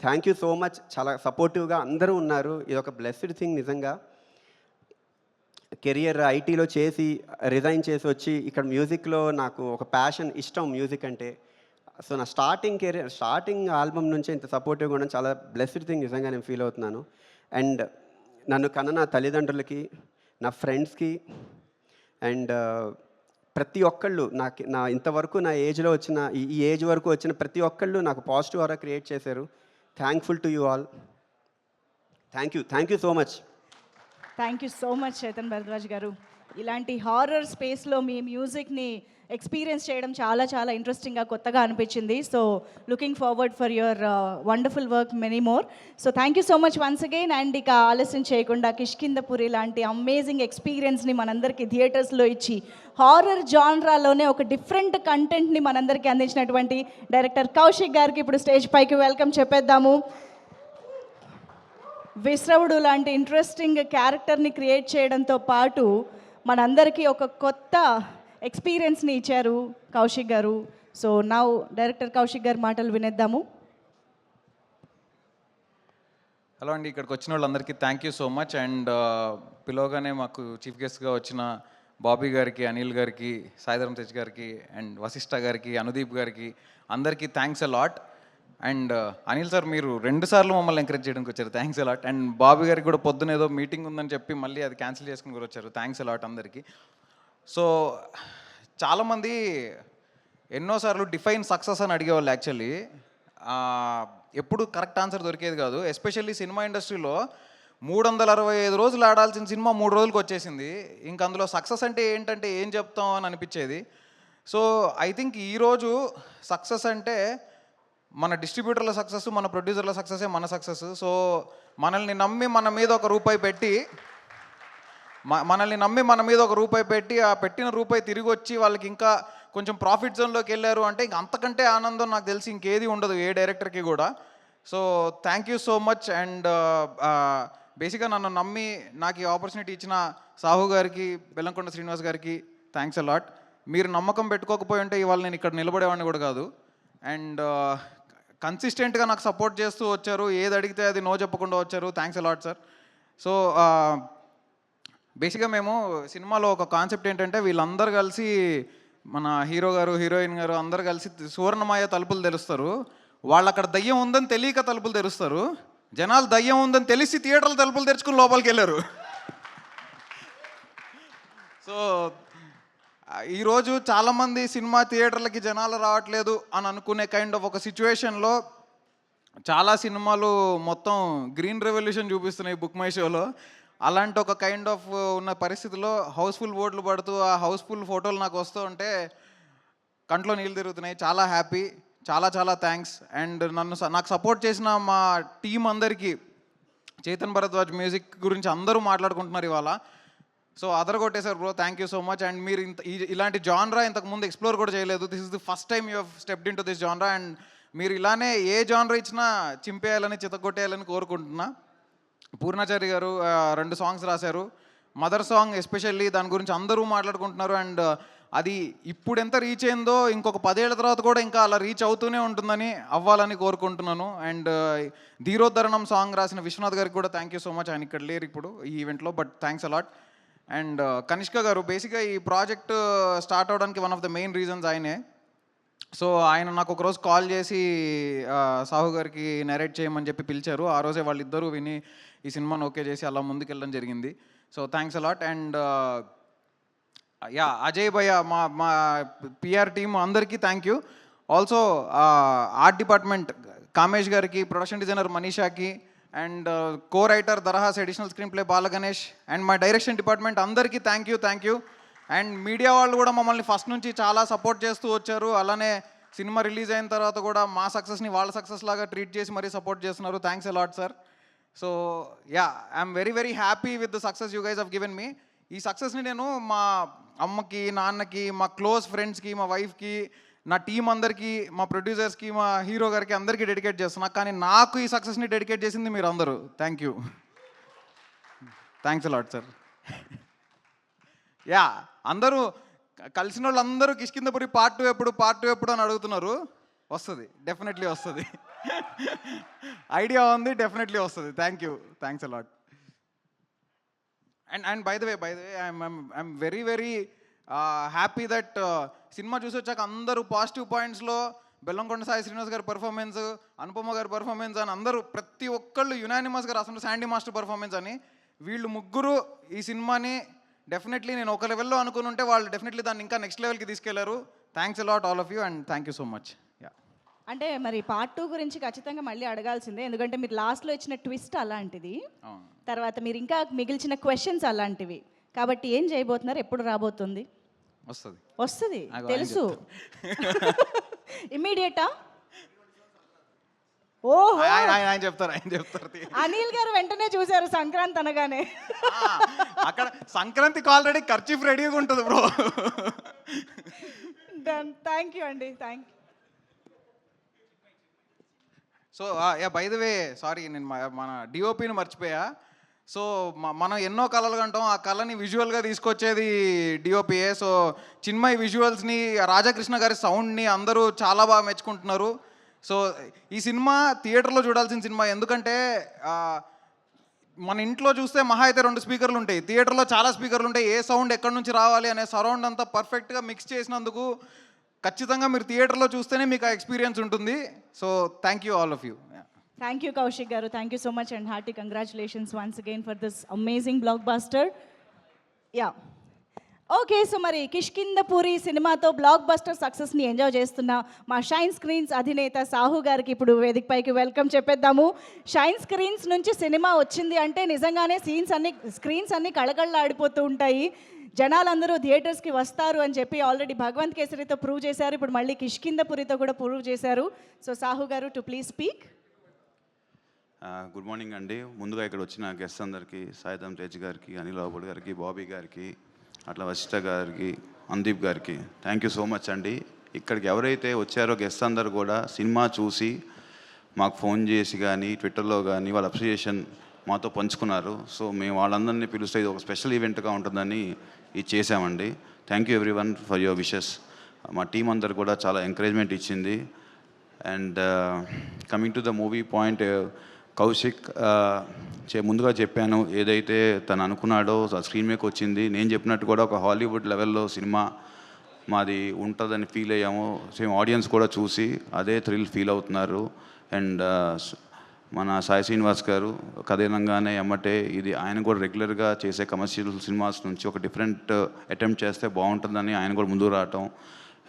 Thank you so much. చాలా సపోర్టివ్గా అందరూ ఉన్నారు. ఇది ఒక బ్లెస్డ్ థింగ్ నిజంగా. కెరియర్ ఐటీలో చేసి రిజైన్ చేసి వచ్చి ఇక్కడ మ్యూజిక్లో నాకు ఒక ప్యాషన్, ఇష్టం మ్యూజిక్ అంటే. సో నా స్టార్టింగ్ ఆల్బమ్ నుంచే ఇంత సపోర్టివ్గా ఉండడం చాలా బ్లెస్డ్ థింగ్ నిజంగా నేను ఫీల్ అవుతున్నాను. అండ్ నన్ను కన్న నా తల్లిదండ్రులకి, నా ఫ్రెండ్స్కి, అండ్ ప్రతి ఒక్కళ్ళు నా ఇంతవరకు నా ఏజ్లో వచ్చిన ఈ ఏజ్ వరకు వచ్చిన ప్రతి ఒక్కళ్ళు నాకు పాజిటివ్ ఆరా క్రియేట్ చేశారు. Thankful to you all. Thank you so much. Thank you so much Chaitan Bharadwaj గారు. ఇలాంటి హారర్ స్పేస్లో మీ మ్యూజిక్ని ఎక్స్పీరియన్స్ చేయడం చాలా చాలా ఇంట్రెస్టింగ్గా, కొత్తగా అనిపించింది. So looking forward for your wonderful work many more. So thank you so much once again. And ఇక ఆలస్యం చేయకుండా కిష్కింధపురి లాంటి అమేజింగ్ ఎక్స్పీరియన్స్ని మనందరికీ థియేటర్స్లో ఇచ్చి హారర్ జాన్రాలోనే ఒక డిఫరెంట్ కంటెంట్ని మనందరికీ అందించినటువంటి డైరెక్టర్ కౌశిక్ గారికి ఇప్పుడు స్టేజ్ పైకి వెల్కమ్ చెప్పేద్దాము. విశ్రవుడు లాంటి ఇంట్రెస్టింగ్ క్యారెక్టర్ని క్రియేట్ చేయడంతో పాటు మనందరికీ ఒక కొత్త ఎక్స్పీరియన్స్ని ఇచ్చారు కౌశిక్ గారు. సో నౌ డైరెక్టర్ కౌశిక్ గారి మాటలు వినేద్దాము. హలో అండి, ఇక్కడికి వచ్చిన వాళ్ళందరికీ thank you so much. And పిలవగానే మాకు చీఫ్ గెస్ట్గా వచ్చిన బాబీ గారికి, అనిల్ గారికి, సాయిధరం తేజ్ గారికి, అండ్ వశిష్ఠ గారికి, అనుదీప్ గారికి అందరికీ thanks a lot. And Anil sir, మీరు 2 సార్లు మమ్మల్ని ఎంకరేజ్ చేయడానికి వచ్చారు, thanks a lot. And Bobby గారికి కూడా పొద్దున ఏదో మీటింగ్ ఉందని చెప్పి మళ్ళీ అది క్యాన్సిల్ చేసుకుని కూడా వచ్చారు, థ్యాంక్స్ అ లాట్ అందరికీ. సో చాలామంది ఎన్నోసార్లు డిఫైన్ సక్సెస్ అని అడిగేవాళ్ళు. యాక్చువల్లీ ఎప్పుడు కరెక్ట్ ఆన్సర్ దొరికేది కాదు. ఎస్పెషల్లీ సినిమా ఇండస్ట్రీలో 365 రోజులు ఆడాల్సిన సినిమా 3 రోజులకు వచ్చేసింది. ఇంక అందులో సక్సెస్ అంటే ఏంటంటే ఏం చెప్తాం అని అనిపించేది. సో ఐ థింక్ ఈరోజు సక్సెస్ అంటే మన డిస్ట్రిబ్యూటర్ల సక్సెస్, మన ప్రొడ్యూసర్ల సక్సెసే మన సక్సెస్. సో మనల్ని నమ్మి మన మీద ఒక రూపాయి పెట్టి ఆ పెట్టిన రూపాయి తిరిగి వచ్చి వాళ్ళకి ఇంకా కొంచెం ప్రాఫిట్ జోన్లోకి వెళ్ళారు అంటే ఇంక అంతకంటే ఆనందం నాకు తెలిసి ఇంకేది ఉండదు ఏ డైరెక్టర్కి కూడా. So thank you so much. And బేసిక్గా నన్ను నమ్మి నాకు ఈ ఆపర్చునిటీ ఇచ్చిన సాహు గారికి, బెల్లంకొండ శ్రీనివాస్ గారికి థ్యాంక్స్ అ లాట్. మీరు నమ్మకం పెట్టుకోకపోయి ఉంటే ఇవాళ నేను ఇక్కడ నిలబడేవాడిని కూడా కాదు. అండ్ కన్సిస్టెంట్గా నాకు సపోర్ట్ చేస్తూ వచ్చారు, ఏది అడిగితే అది నో చెప్పకుండా వచ్చారు, thanks a lot sir. So బేసిక్గా మేము సినిమాలో ఒక కాన్సెప్ట్ ఏంటంటే వీళ్ళందరూ కలిసి, మన హీరో గారు, హీరోయిన్ గారు అందరు కలిసి సువర్ణమాయ తలుపులు తెరుస్తారు. వాళ్ళు అక్కడ దయ్యం ఉందని తెలియక తలుపులు తెరుస్తారు. జనాలు దయ్యం ఉందని తెలిసి థియేటర్లు తలుపులు తెరుచుకుని లోపలికి వెళ్ళారు. సో ఈరోజు చాలామంది సినిమా థియేటర్లకి జనాలు రావట్లేదు అని అనుకునే కైండ్ ఆఫ్ ఒక సిచ్యువేషన్లో చాలా సినిమాలు మొత్తం గ్రీన్ రెవల్యూషన్ చూపిస్తున్నాయి బుక్ మై షోలో. అలాంటి ఒక కైండ్ ఆఫ్ ఉన్న పరిస్థితిలో హౌస్ఫుల్ బోర్డులు పడుతూ ఆ హౌస్ఫుల్ ఫోటోలు నాకు వస్తూ ఉంటే కంట్లో నీళ్ళు తిరుగుతున్నాయి. చాలా హ్యాపీ, చాలా చాలా థ్యాంక్స్. అండ్ నాకు సపోర్ట్ చేసిన మా టీం అందరికీ, చైతన్ భరద్వాజ్ మ్యూజిక్ గురించి అందరూ మాట్లాడుకుంటున్నారు ఇవాళ. సో అదరగొట్టేశారు bro, thank you so much. And మీరు ఇలాంటి జాన్రా ఇంతకుముందు ఎక్స్ప్లోర్ కూడా చేయలేదు. This is the first time you have stepped in to this genre. And మీరు ఇలానే ఏ జాన్రా ఇచ్చినా చింపేయాలని, చితగొట్టేయాలని కోరుకుంటున్నా. పూర్ణాచారి గారు 2 సాంగ్స్ రాశారు. మదర్ సాంగ్ ఎస్పెషల్లీ దాని గురించి అందరూ మాట్లాడుకుంటున్నారు. అండ్ అది ఇప్పుడు ఎంత రీచ్ అయిందో ఇంకొక 10 ఏళ్ల తర్వాత కూడా ఇంకా అలా రీచ్ అవుతూనే ఉంటుందని, అవ్వాలని కోరుకుంటున్నాను. అండ్ ధీరోద్ధరణం సాంగ్ రాసిన విశ్వనాథ్ గారికి కూడా థ్యాంక్ యూ సో మచ్. ఆయన ఇక్కడ లేరు ఇప్పుడు ఈ ఈవెంట్లో, but thanks a lot. And Kanishka గారు, బేసిక్గా ఈ ప్రాజెక్ట్ స్టార్ట్ అవడానికి one of the main reasons ఆయనే. సో ఆయన నాకు ఒకరోజు కాల్ చేసి సాహు గారికి నరేట్ చేయమని చెప్పి పిలిచారు. ఆ రోజే వాళ్ళిద్దరూ విని ఈ సినిమాను ఓకే చేసి అలా ముందుకెళ్ళడం జరిగింది. So thanks a lot. And Ajay భయ్య, మా పిఆర్ టీమ్ అందరికీ thank you. Also art department Kamesh గారికి, ప్రొడక్షన్ డిజైనర్ మనీషాకి, and co writer Darahas, additional screenplay Balaganesh, and మా డైరెక్షన్ డిపార్ట్మెంట్ అందరికీ థ్యాంక్ యూ. అండ్ మీడియా వాళ్ళు కూడా మమ్మల్ని ఫస్ట్ నుంచి చాలా సపోర్ట్ చేస్తూ వచ్చారు. అలానే సినిమా రిలీజ్ అయిన తర్వాత కూడా మా సక్సెస్ని వాళ్ళ సక్సెస్ లాగా ట్రీట్ చేసి మరీ సపోర్ట్ చేస్తున్నారు. Thanks a lot sir. So I'm very very happy with the success you guys have given me. ఈ సక్సెస్ని నేను మా అమ్మకి, నాన్నకి, మా క్లోజ్ ఫ్రెండ్స్కి, మా వైఫ్కి, నా టీం అందరికీ, మా ప్రొడ్యూసర్స్కి, మా హీరో గారికి అందరికీ డెడికేట్ చేస్తున్నా. కానీ నాకు ఈ సక్సెస్ని డెడికేట్ చేసింది మీరు అందరూ. Thank you. Thanks a lot sir. అందరూ కలిసిన వాళ్ళు అందరూ కిష్కింధపురి పార్ట్ 2 ఎప్పుడు అని అడుగుతున్నారు. వస్తుంది, డెఫినెట్లీ వస్తుంది. ఐడియా ఉంది, డెఫినెట్లీ వస్తుంది. Thanks a lot. And by the way I'm very happy that cinema చూసి వచ్చాక అందరూ పాజిటివ్ పాయింట్స్లో బెల్లంకొండ సాయి శ్రీనివాస్ గారి పర్ఫార్మెన్స్, అనుపమ గారి పర్ఫార్మెన్స్ అని అందరూ ప్రతి ఒక్కళ్ళు యునానిమస్గా రాస్తున్నారు శాండీ మాస్టర్ పర్ఫార్మెన్స్ అని. వీళ్ళు ముగ్గురు ఈ సినిమాని డెఫినెట్లీ నేను ఒక లెవెల్లో అనుకుని ఉంటే వాళ్ళు డెఫినెట్లీ దాన్ని ఇంకా నెక్స్ట్ లెవెల్కి తీసుకెళ్లారు. Thanks a lot all of you and thank you so much. అంటే మరి పార్ట్ 2 గురించి ఖచ్చితంగా మళ్ళీ అడగాల్సిందే, ఎందుకంటే మీరు లాస్ట్లో ఇచ్చిన ట్విస్ట్ అలాంటిది, తర్వాత మీరు ఇంకా మిగిల్చిన క్వశ్చన్స్ అలాంటివి, కాబట్టి ఏం చేయబోతున్నారు, ఎప్పుడు రాబోతుంది? వస్తుంది తెలుసు. ఇమ్మీడియటా? ఓహో, ఆయన చెప్తారు. అనిల్ గారు వెంటనే చూశారు సంక్రాంతి అనగానే. అక్కడ సంక్రాంతికి ఆల్రెడీ ఖర్చీఫ్ రెడీగా ఉంటుంది బ్రో. డన్. థ్యాంక్ యూ అండి, thank you. So by the way sorry, నేను మన డిఓపిని మర్చిపోయా. సో మనం ఎన్నో కళలు కంటాం, ఆ కళని విజువల్గా తీసుకొచ్చేది డిఓపిఏ. సో చిన్మయ్ విజువల్స్ని, రాధాకృష్ణ గారి సౌండ్ని అందరూ చాలా బాగా మెచ్చుకుంటున్నారు. సో ఈ సినిమా థియేటర్లో చూడాల్సిన సినిమా, ఎందుకంటే మన ఇంట్లో చూస్తే మహా అయితే 2 స్పీకర్లు ఉంటాయి, థియేటర్లో చాలా స్పీకర్లు ఉంటాయి. ఏ సౌండ్ ఎక్కడి నుంచి రావాలి అనే సరౌండ్ అంతా పర్ఫెక్ట్గా మిక్స్ చేసినందుకు ఖచ్చితంగా మీరు థియేటర్లో చూస్తేనే మీకు ఆ ఎక్స్పీరియన్స్ ఉంటుంది. So thank you all of you. Thank you Kaushik గారు, thank you so much and hearty congratulations once again for this amazing blockbuster. Yeah okay, so మరి కిష్కింధపురి సినిమాతో బ్లాక్ బస్టర్ సక్సెస్ని ఎంజాయ్ చేస్తున్న మా షైన్ స్క్రీన్స్ అధినేత సాహు గారికి ఇప్పుడు వేదికపైకి వెల్కమ్ చెప్పేద్దాము. షైన్ స్క్రీన్స్ నుంచి సినిమా వచ్చింది అంటే నిజంగానే స్క్రీన్స్ అన్నీ కళకళలాడిపోతూ ఉంటాయి. జనాలందరూ థియేటర్స్కి వస్తారు అని చెప్పి ఆల్రెడీ భగవంత్ కేసరితో ప్రూవ్ చేశారు, ఇప్పుడు మళ్ళీ కిష్కింధపురితో కూడా ప్రూవ్ చేశారు. సో సాహు గారు to please speak. Good morning అండి. ముందుగా ఇక్కడ వచ్చిన గెస్ట్ అందరికీ, సాయిధం తేజ్ గారికి, అనిల్ బాబుడ్ గారికి, బాబీ గారికి, అట్లా వశిష్ఠ గారికి, అందీప్ గారికి థ్యాంక్ యూ సో మచ్ అండి. ఇక్కడికి ఎవరైతే వచ్చారో గెస్ట్ అందరు కూడా సినిమా చూసి మాకు ఫోన్ చేసి కానీ ట్విట్టర్లో కానీ వాళ్ళ అప్రిషియేషన్ మాతో పంచుకున్నారు. సో మేము వాళ్ళందరినీ పిలుస్తే ఇది ఒక స్పెషల్ ఈవెంట్గా ఉంటుందని ఇది చేసామండి. Thank you everyone for your wishes. మా టీం అందరు కూడా చాలా ఎంకరేజ్మెంట్ ఇచ్చింది. And coming to the movie point, Kaushik ముందుగా చెప్పాను, ఏదైతే తను అనుకున్నాడో స్క్రీన్ మీదకి వచ్చింది. నేను చెప్పినట్టు కూడా ఒక హాలీవుడ్ లెవెల్లో సినిమా మాది ఉంటుందని ఫీల్ అయ్యాము. సేమ్ ఆడియన్స్ కూడా చూసి అదే థ్రిల్ ఫీల్ అవుతున్నారు. అండ్ మన సాయి శ్రీనివాస్ గారు కథనంగానే ఎమ్మటే ఇది ఆయన కూడా రెగ్యులర్గా చేసే కమర్షియల్ సినిమాస్ నుంచి ఒక డిఫరెంట్ అటెంప్ట్ చేస్తే బాగుంటుందని ఆయన కూడా ముందుకు రావటం.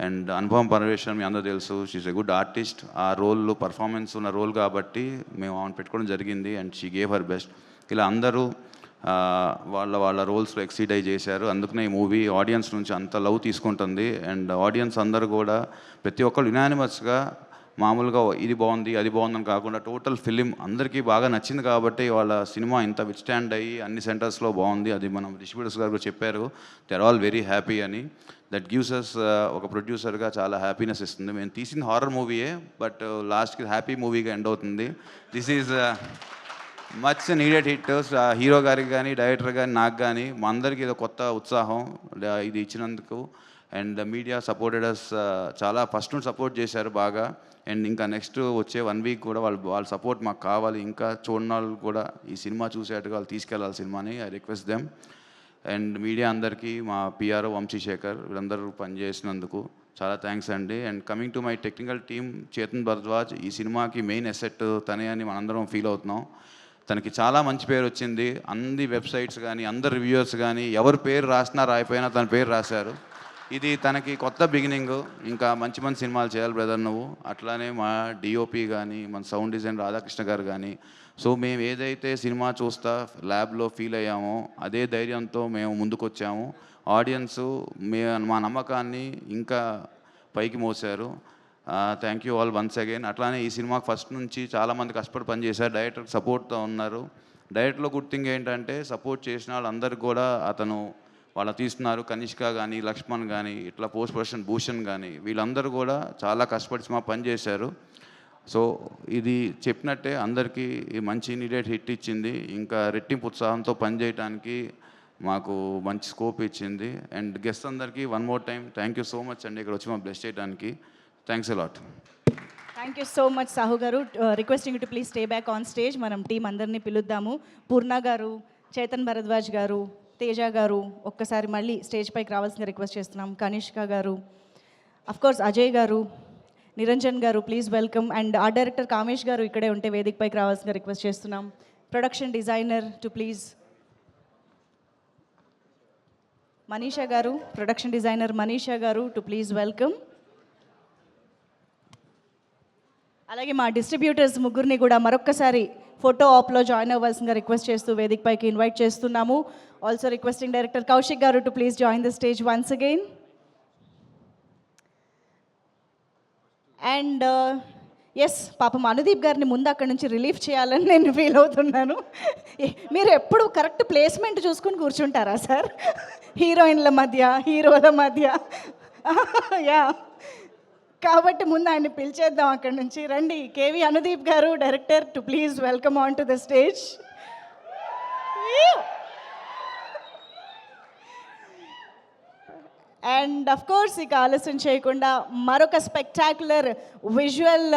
అండ్ అనుపమ పరమేశ్వర్ మీ అందరూ తెలుసు, షీఈస్ ఎ గుడ్ ఆర్టిస్ట్. ఆ రోల్లో పర్ఫార్మెన్స్ ఉన్న రోల్ కాబట్టి మేము ఆమెను పెట్టుకోవడం జరిగింది. And she gave her best. ఇలా అందరూ వాళ్ళ రోల్స్లో ఎక్సీడ్ అయి చేశారు. అందుకనే ఈ మూవీ ఆడియన్స్ నుంచి అంత లవ్ తీసుకుంటుంది. అండ్ ఆడియన్స్ అందరూ కూడా ప్రతి ఒక్కరు యునానిమస్గా మామూలుగా ఇది బాగుంది అది బాగుందని కాకుండా టోటల్ ఫిలిం అందరికీ బాగా నచ్చింది కాబట్టి వాళ్ళ సినిమా ఇంత విత్స్టాండ్ అయ్యి అన్ని సెంటర్స్లో బాగుంది. అది మనం డిస్ట్రిబ్యూటర్స్ గారు చెప్పారు, they are all very happy అని. దట్ గివ్స్ అస్ ఒక ప్రొడ్యూసర్గా చాలా హ్యాపీనెస్ ఇస్తుంది. మేము తీసిన హారర్ మూవీయే, బట్ లాస్ట్కి హ్యాపీ మూవీగా ఎండ్ అవుతుంది. This is much needed hit. Hero గారికి కానీ డైరెక్టర్ కానీ నాకు కానీ మా అందరికీ ఇది కొత్త ఉత్సాహం ఇది ఇచ్చినందుకు. అండ్ మీడియా సపోర్టెడ్ అస్, చాలా ఫస్ట్ నుండి సపోర్ట్ చేశారు బాగా. అండ్ ఇంకా నెక్స్ట్ వచ్చే 1 వీక్ కూడా వాళ్ళ సపోర్ట్ మాకు కావాలి. ఇంకా చూడని వాళ్ళు కూడా ఈ సినిమా చూసేట్టుగా వాళ్ళు తీసుకెళ్ళాలి సినిమాని. I request them. And media అందరికీ, మా పిఆర్ఓ వంశీశేఖర్ వీళ్ళందరూ పనిచేసినందుకు చాలా థ్యాంక్స్ అండి. And coming to my technical team, Chetan Bharadwaj ఈ సినిమాకి మెయిన్ అసెట్ తనే అని మనందరం ఫీల్ అవుతున్నాం. తనకి చాలా మంచి పేరు వచ్చింది. అన్ని వెబ్సైట్స్ కానీ అందరు రివ్యూవర్స్ కానీ ఎవరి పేరు రాసినా రాయిపోయినా తన పేరు రాశారు. ఇది తనకి కొత్త బిగినింగ్. ఇంకా మంచి మంచి సినిమాలు చేయాలి బ్రదర్ నువ్వు. అట్లానే మా డిఓపి కానీ మన సౌండ్ డిజైన్ రాధాకృష్ణ గారు కానీ. సో మేము ఏదైతే సినిమా చూస్తా ల్యాబ్లో ఫీల్ అయ్యామో అదే ధైర్యంతో మేము ముందుకు వచ్చాము. ఆడియన్స్ మా నమ్మకాన్ని ఇంకా పైకి మోసారు. Thank you all once again. అట్లానే ఈ సినిమాకి ఫస్ట్ నుంచి చాలామంది కష్టపడి పనిచేశారు, డైరెక్టర్ సపోర్ట్తో ఉన్నారు. డైరెక్ట్లో గుడ్ థింగ్ ఏంటంటే సపోర్ట్ చేసిన వాళ్ళందరికీ కూడా అతను వాళ్ళు తీస్తున్నారు. కనిష్క కానీ లక్ష్మణ్ కానీ ఇట్లా పోస్ట్ ప్రొడక్షన్ భూషణ్ కానీ వీళ్ళందరూ కూడా చాలా కష్టపడి సినిమా పనిచేశారు. సో ఇది చెప్పినట్టే అందరికీ మంచి నీడెడ్ హిట్ ఇచ్చింది. ఇంకా రెట్టింపు ఉత్సాహంతో పనిచేయడానికి మాకు మంచి స్కోప్ ఇచ్చింది. అండ్ గెస్ట్ అందరికీ one more time thank you so much అండి ఇక్కడ వచ్చి మా బ్లెస్ చేయడానికి. Thanks a lot. Thank you so much Sahu గారు. Requesting to please stay back on stage. మనం టీం అందరినీ పిలుద్దాము. పూర్ణ గారు, చేతన్ భరద్వాజ్ గారు, తేజ గారు ఒక్కసారి మళ్ళీ స్టేజ్ పైకి రావాల్సింది రిక్వెస్ట్ చేస్తున్నాం. కనిష్క గారు, అఫ్ కోర్స్ అజయ్ గారు, నిరంజన్ గారు please welcome. And art director Kamesh గారు ఇక్కడే ఉంటే వేదిక పైకి రావాల్సిందిగా రిక్వెస్ట్ చేస్తున్నాం. Production designer to please Manisha గారు, ప్రొడక్షన్ డిజైనర్ మనీషా గారు టు ప్లీజ్ వెల్కమ్. అలాగే మా డిస్ట్రిబ్యూటర్స్ ముగ్గురిని కూడా మరొక్కసారి ఫోటో ఆప్లో జాయిన్ అవ్వాల్సిందిగా రిక్వెస్ట్ చేస్తూ వేదిక పైకి ఇన్వైట్ చేస్తున్నాము. ఆల్సో రిక్వెస్టింగ్ డైరెక్టర్ కౌశిక్ గారు to please join the stage once again. And yes, పాపం అనుదీప్ గారిని ముందు అక్కడి నుంచి రిలీఫ్ చేయాలని నేను ఫీల్ అవుతున్నాను. మీరు ఎప్పుడు కరెక్ట్ ప్లేస్మెంట్ చూసుకుని కూర్చుంటారా సార్? హీరోయిన్ల మధ్య, హీరోల మధ్య. యా, కాబట్టి ముందు ఆయన్ని పిలిచేద్దాం అక్కడి నుంచి. రండి కేవి అనుదీప్ గారు, director, to please welcome on to the stage. And of course ఇక ఆలస్యం చేయకుండా మరొక స్పెక్టాక్యులర్ విజువల్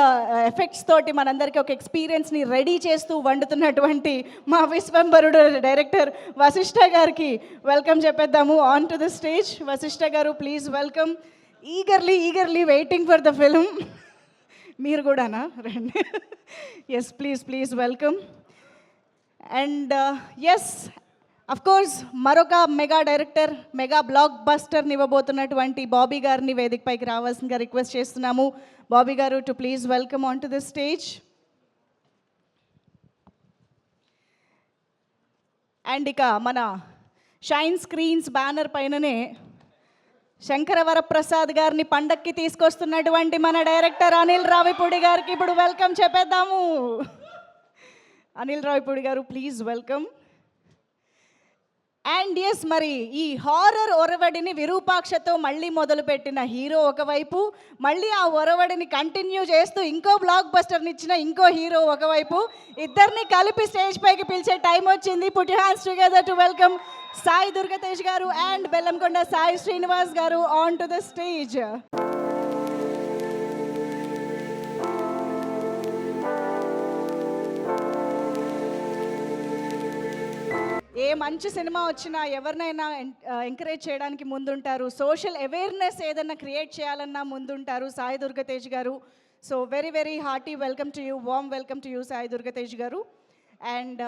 ఎఫెక్ట్స్ తోటి మనందరికీ ఒక ఎక్స్పీరియన్స్ని రెడీ చేస్తూ వండుతున్నటువంటి మా విశ్వంబరుడు డైరెక్టర్ వశిష్ఠ గారికి వెల్కమ్ చెప్పేద్దాము on to the stage. Vassishta గారు please welcome. Eagerly waiting for the film. మీరు కూడానా? రండి. Yes, please welcome. And yes, of course మరొక మెగా డైరెక్టర్, మెగా బ్లాక్ బస్టర్ని ఇవ్వబోతున్నటువంటి బాబీ గారిని వేదిక పైకి రావాల్సిందిగా రిక్వెస్ట్ చేస్తున్నాము. బాబీ గారు to please welcome on to the stage. And ఇక మన షైన్ స్క్రీన్స్ బ్యానర్ పైననే శంకరవరప్రసాద్ గారిని పండక్కి తీసుకొస్తున్నటువంటి మన డైరెక్టర్ అనిల్ రావిపూడి గారికి ఇప్పుడు వెల్కమ్ చెప్పేద్దాము. అనిల్ రావిపూడి గారు ప్లీజ్ వెల్కమ్. అండ్ ఎస్, మరి ఈ హారర్ ఒరవడిని విరూపాక్షతో మళ్ళీ మొదలుపెట్టిన హీరో ఒకవైపు, మళ్ళీ ఆ ఒరవడిని కంటిన్యూ చేస్తూ ఇంకో బ్లాక్ బస్టర్ని ఇచ్చిన ఇంకో హీరో ఒకవైపు, ఇద్దరిని కలిపి స్టేజ్ పైకి పిలిచే టైం వచ్చింది. Put your hands together to welcome Sai Durgatej గారు అండ్ బెల్లంకొండ సాయి శ్రీనివాస్ గారు ఆన్ టు ద స్టేజ్. ఏ మంచి సినిమా వచ్చినా ఎవరినైనా ఎంకరేజ్ చేయడానికి ముందుంటారు. సోషల్ అవేర్నెస్ ఏదైనా క్రియేట్ చేయాలన్నా ముందుంటారు సాయి దుర్గతేజ్ గారు. So very hearty welcome to you, warm welcome to you Sai Durgatej గారు. అండ్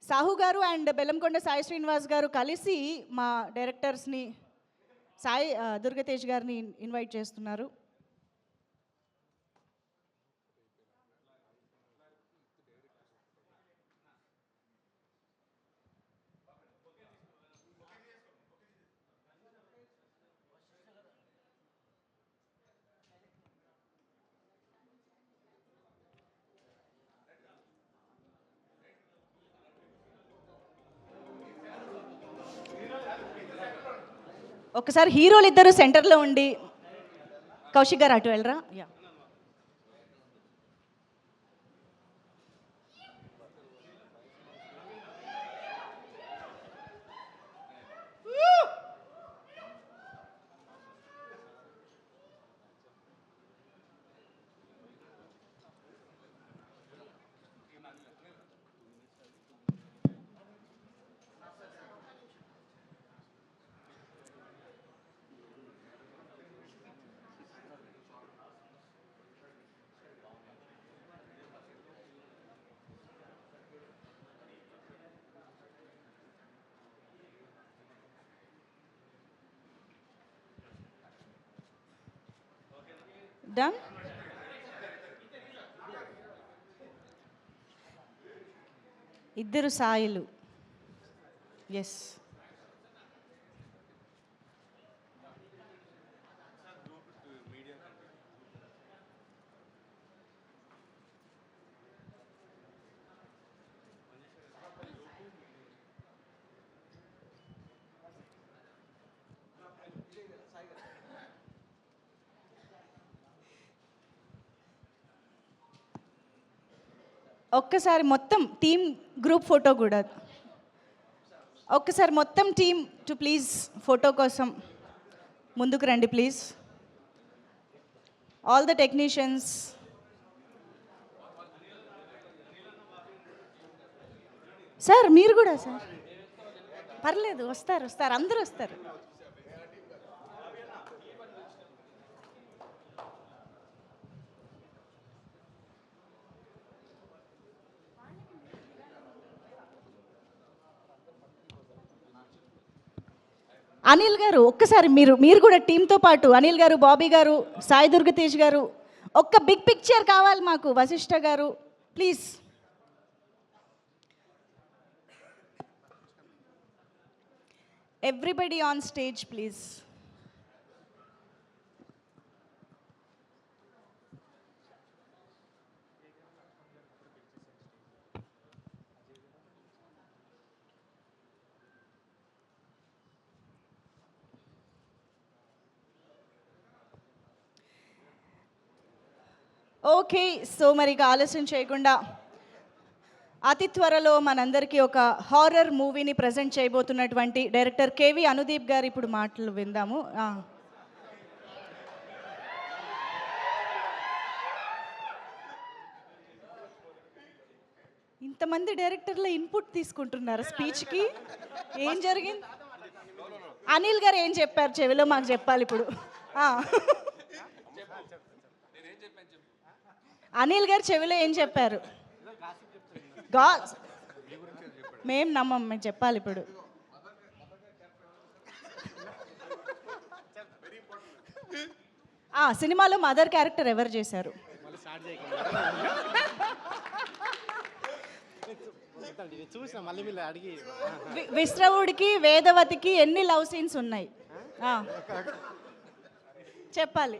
సాహు గారు అండ్ బెల్లంకొండ సాయి శ్రీనివాస్ గారు కలిసి మా డైరెక్టర్స్ని సాయి దుర్గతేజ్ గారిని ఇన్వైట్ చేస్తున్నారు. ఒకసారి హీరోలు ఇద్దరు సెంటర్లో ఉండి, కౌశిక్ గారు అటు వెళ్ళరా? Yeah, done. ఇద్దరు సాయిలు. ఎస్, ఒక్కసారి మొత్తం టీమ్ గ్రూప్ ఫోటో కూడా, ఒక్కసారి మొత్తం టీమ్ టు ప్లీజ్ ఫోటో కోసం ముందుకు రండి please. All the technicians. Sir మీరు కూడా సార్ పర్లేదు, వస్తారు అందరూ వస్తారు. అనిల్ గారు ఒక్కసారి మీరు కూడా టీంతో పాటు అనిల్ గారు, బాబీ గారు, సాయి దుర్గతేజ్ గారు, ఒక్క బిగ్ పిక్చర్ కావాలి మాకు. వశిష్ఠ గారు please. Everybody on stage please. Okay, so మరి ఇక ఆలస్యం చేయకుండా అతి త్వరలో మనందరికీ ఒక హారర్ మూవీని ప్రజెంట్ చేయబోతున్నటువంటి డైరెక్టర్ కేవి అనుదీప్ గారు ఇప్పుడు మాటలు విందాము. ఇంతమంది డైరెక్టర్ల ఇన్పుట్ తీసుకుంటున్నారు స్పీచ్కి. ఏం జరిగింది? అనిల్ గారు ఏం చెప్పారు చెవిలో మాకు చెప్పాలి ఇప్పుడు. అనిల్ గారు చెవిలో ఏం చెప్పారు? మేం నమ్మం, మేము చెప్పాలి ఇప్పుడు. సినిమాలో మదర్ క్యారెక్టర్ ఎవరు చేశారు? విశ్రవుడికి వేదవతికి ఎన్ని లవ్ సీన్స్ ఉన్నాయి చెప్పాలి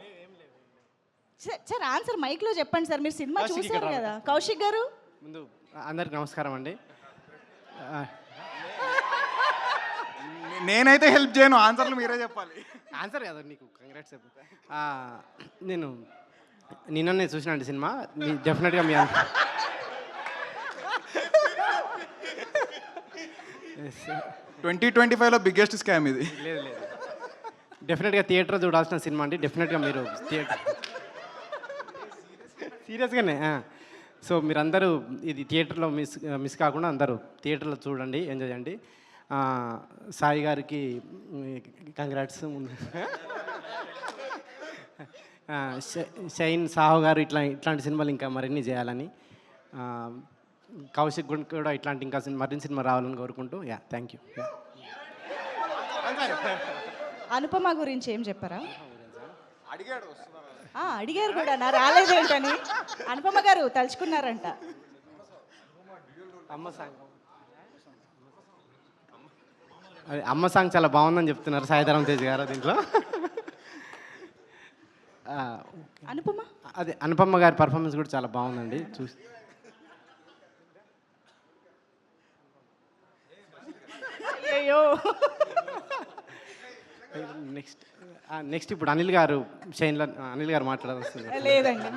సార్. ఆన్సర్ మైక్లో చెప్పండి సార్, మీరు సినిమా చూసారు కదా. కౌశిక్ గారు. ముందు అందరికి నమస్కారం అండి. నేనైతే హెల్ప్ చేయను, ఆన్సర్లు మీరే చెప్పాలి. ఆన్సర్ కదా నీకు, కంగ్రాట్స్. నేను నిన్ననే చూసిన అండి సినిమా. డెఫినెట్గా మీ 2025లో బిగ్గెస్ట్ స్కామ్ ఇది. లేదు డెఫినెట్గా థియేటర్ చూడాల్సిన సినిమా అండి. డెఫినెట్గా మీరు థియేటర్ సీరియస్గానే. సో మీరందరూ ఇది థియేటర్లో మిస్ కాకుండా అందరూ థియేటర్లో చూడండి, ఎంజాయ్ చేయండి. సాయి గారికి కంగ్రాట్స్. షైన్, సాహు గారు ఇట్లాంటి సినిమాలు ఇంకా మరిన్ని చేయాలని, కౌశిక్ కూడా ఇట్లాంటి ఇంకా మరిన్ని సినిమా రావాలని కోరుకుంటూ థ్యాంక్ యూ. అనుపమ గురించి ఏం చెప్పారా? అడిగారు కూడా, నా రాలేదేంటని. అనుపమ గారు తలుచుకున్నారంట. అమ్మ సాంగ్ చాలా బాగుందని చెప్తున్నారు సాయిధరం తేజ్ గారు దీంట్లో. అనుపమ అదే అనుపమ గారి పర్ఫార్మెన్స్ కూడా చాలా బాగుందండి. చూసి అయ్యో. నెక్స్ట్ ఇప్పుడు అనిల్ గారు అనిల్ గారు మాట్లాడాల్సింది. లేదండి,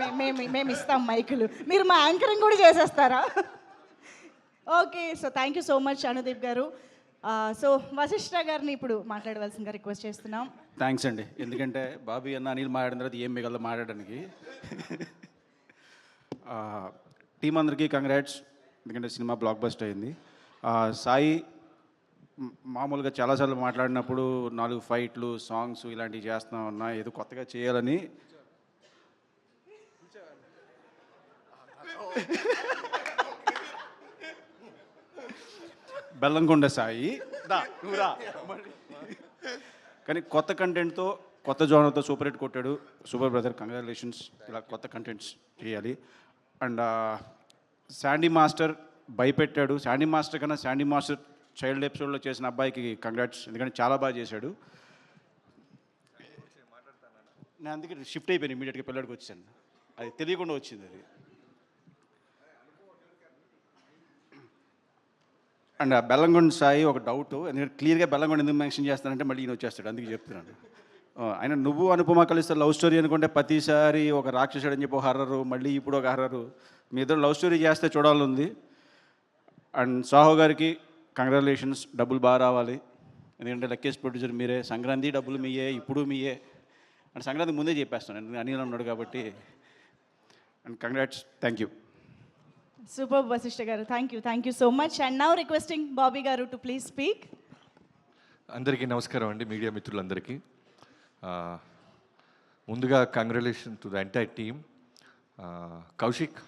మేము ఇస్తాం మైకులు, మీరు మా యాంకరింగ్ కూడా చేసేస్తారా? Okay, so thank you so much Anudeep గారు. సో వశిష్ఠ గారిని ఇప్పుడు మాట్లాడవలసిందిగా రిక్వెస్ట్ చేస్తున్నాం. థ్యాంక్స్ అండి, ఎందుకంటే బాబీ అన్న అనిల్ మాట్లాడిన తర్వాత ఏం మిగలదు మాట్లాడడానికి. టీం అందరికీ కంగ్రాట్స్, ఎందుకంటే సినిమా బ్లాక్ బస్టర్ అయింది. సాయి మామూలుగా చాలాసార్లు మాట్లాడినప్పుడు 4 ఫైట్లు, సాంగ్స్ ఇలాంటివి చేస్తున్నా ఉన్నా, ఏదో కొత్తగా చేయాలని. బెల్లంకొండ సాయి కానీ కొత్త కంటెంట్తో, కొత్త జోనర్తో సూపర్ హిట్ కొట్టాడు. Super brother, congratulations. ఇలా కొత్త కంటెంట్స్ చేయాలి. అండ్ శాండీ మాస్టర్ భయపెట్టాడు. శాండీ మాస్టర్ కన్నా శాండీ మాస్టర్ చైల్డ్ ఎపిసోడ్లో చేసిన అబ్బాయికి కంగ్రాట్స్, ఎందుకంటే చాలా బాగా చేశాడు. నేను అందుకే షిఫ్ట్ అయిపోయాను, ఇమీడియట్గా పిల్లడికి వచ్చాను. అది తెలియకుండా వచ్చింది అది. అండ్ బెల్లంకొండ సాయి ఒక డౌట్, ఎందుకంటే క్లియర్గా బెల్లంకొండ ఎందుకు మెన్షన్ చేస్తానంటే మళ్ళీ ఈయన వచ్చేస్తాడు, అందుకే చెప్తున్నాను. ఆయన నువ్వు అనుపమ కలిస్తే లవ్ స్టోరీ అనుకుంటే ప్రతిసారి ఒక రాక్షసుడు అని చెప్పి ఒక హర్రరు, మళ్ళీ ఇప్పుడు ఒక హర్రరు. మీ ఇద్దరు లవ్ స్టోరీ చేస్తే చూడాలని. అండ్ సాహో గారికి కంగ్రాచులేషన్స్, డబ్బులు బాగా రావాలి, ఎందుకంటే లక్కీస్ట్ ప్రొడ్యూసర్ మీరే. సంక్రాంతి డబ్బులు మీయే, ఇప్పుడు మీయే. అండ్ సంక్రాంతి ముందే చెప్పేస్తాను నేను, అనిల్ ఉన్నాడు కాబట్టి. And congrats, thank you. Super Vassishta గారు, thank you so much. And now requesting Bobby గారు టు ప్లీజ్ స్పీక్. అందరికీ నమస్కారం అండి, మీడియా మిత్రులందరికీ. ముందుగా congratulation to the entire team. Kaushik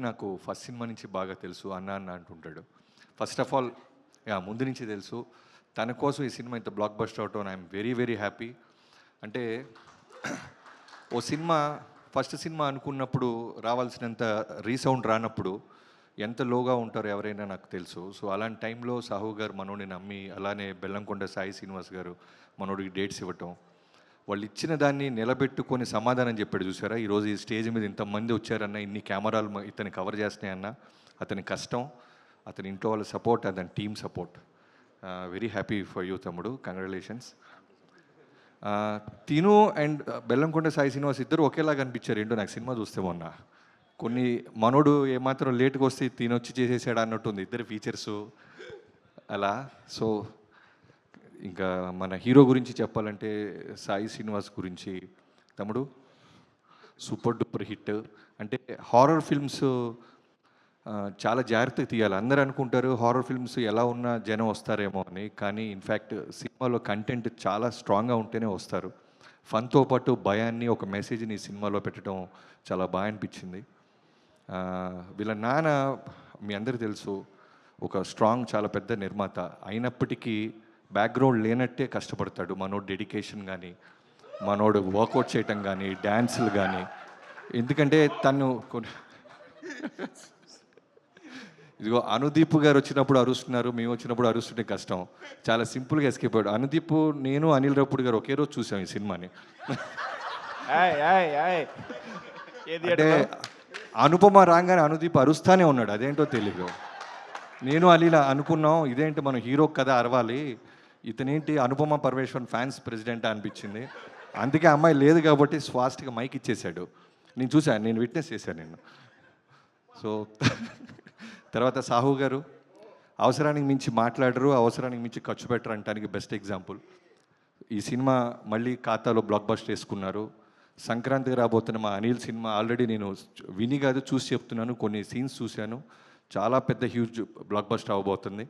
నాకు ఫస్ట్ సినిమా నుంచి బాగా తెలుసు, అన్న అన్న అంటుంటాడు. ఫస్ట్ ఆఫ్ ఆల్ ముందు నుంచి తెలుసు. తన కోసం ఈ సినిమా ఇంత బ్లాక్ బస్టర్ అవటం ఐఎమ్ వెరీ వెరీ హ్యాపీ. అంటే ఓ సినిమా ఫస్ట్ సినిమా అనుకున్నప్పుడు రావాల్సినంత రీసౌండ్ రానప్పుడు ఎంత లోగా ఉంటారో ఎవరైనా నాకు తెలుసు. సో అలాంటి టైంలో సాహు గారు మనోడిని నమ్మి, అలానే బెల్లంకొండ సాయి శ్రీనివాస్ గారు మనోడికి డేట్స్ ఇవ్వటం, వాళ్ళు ఇచ్చిన దాన్ని నిలబెట్టుకొని సమాధానం చెప్పాడు. చూసారా, ఈరోజు ఈ స్టేజ్ మీద ఇంతమంది వచ్చారన్న, ఇన్ని కెమెరాలు ఇతన్ని కవర్ చేస్తున్నాయన్న, అతని కష్టం, అతని ఇంట్లో వాళ్ళ సపోర్ట్, అతని team support. Very happy for you తమ్ముడు, కంగ్రాచులేషన్స్. తిను అండ్ బెల్లంకొండ సాయి శ్రీనివాస్ ఇద్దరు ఒకేలాగా అనిపించారు ఏంటో నాకు సినిమా చూస్తే మొన్న. కొన్ని మనోడు ఏమాత్రం లేట్గా వస్తే తినొచ్చి చేసేసాడు అన్నట్టుంది ఇద్దరు ఫీచర్సు అలా. సో ఇంకా మన హీరో గురించి చెప్పాలంటే సాయి శ్రీనివాస్ గురించి తమ్ముడు సూపర్ డూపర్ హిట్. అంటే హారర్ ఫిల్మ్స్ చాలా జాగ్రత్తగా తీయాలి. అందరూ అనుకుంటారు హారర్ ఫిల్మ్స్ ఎలా ఉన్నా జనం వస్తారేమో అని, కానీ ఇన్ఫ్యాక్ట్ సినిమాలో కంటెంట్ చాలా స్ట్రాంగ్గా ఉంటేనే వస్తారు. ఫన్తో పాటు భయాన్ని, ఒక మెసేజ్ని సినిమాలో పెట్టడం చాలా బాగా అనిపించింది. వీళ్ళ నాన్న మీ అందరికీ తెలుసు, ఒక స్ట్రాంగ్ చాలా పెద్ద నిర్మాత అయినప్పటికీ బ్యాక్గ్రౌండ్ లేనట్టే కష్టపడతాడు. మనోడు డెడికేషన్ కానీ, మనోడు వర్కౌట్ చేయటం కానీ, డ్యాన్సులు కానీ. ఎందుకంటే తను ఇదిగో అనుదీప్ గారు వచ్చినప్పుడు అరుస్తున్నారు, మేము వచ్చినప్పుడు అరుస్తుంటే కష్టం. చాలా సింపుల్గా ఎస్కేప్ అయ్యాడు అనుదీప్. నేను అనిల్ రావుపూడి గారు ఒకే రోజు చూసాం ఈ సినిమాని. అంటే అనుపమ రాగానే అనుదీప్ అరుస్తానే ఉన్నాడు, అదేంటో తెలియదు. నేను అలీలా అనుకున్నాం, ఇదేంటి మనం హీరో కదా అరవాలి, ఇతనేంటి అనుపమ పరమేశ్వరన్ ఫ్యాన్స్ ప్రెసిడెంట్ అనిపించింది. అందుకే అమ్మాయి లేదు కాబట్టి ఫాస్ట్గా మైక్ ఇచ్చేశాడు. నేను చూశాను, నేను విట్నెస్ చేశాను నేను. సో తర్వాత సాహు గారు అవసరానికి మించి మాట్లాడరు, అవసరానికి మించి ఖర్చు పెట్టరు అంటానికి బెస్ట్ ఎగ్జాంపుల్. ఈ సినిమా మళ్ళీ ఖాతాలో బ్లాక్ బస్టర్ వేసుకున్నారు. సంక్రాంతికి రాబోతున్న మా అనిల్ సినిమా ఆల్రెడీ నేను విని కాదు చూసి చెప్తున్నాను, కొన్ని సీన్స్ చూశాను, చాలా పెద్ద హ్యూజ్ బ్లాక్ బస్టర్ అవ్వబోతుంది.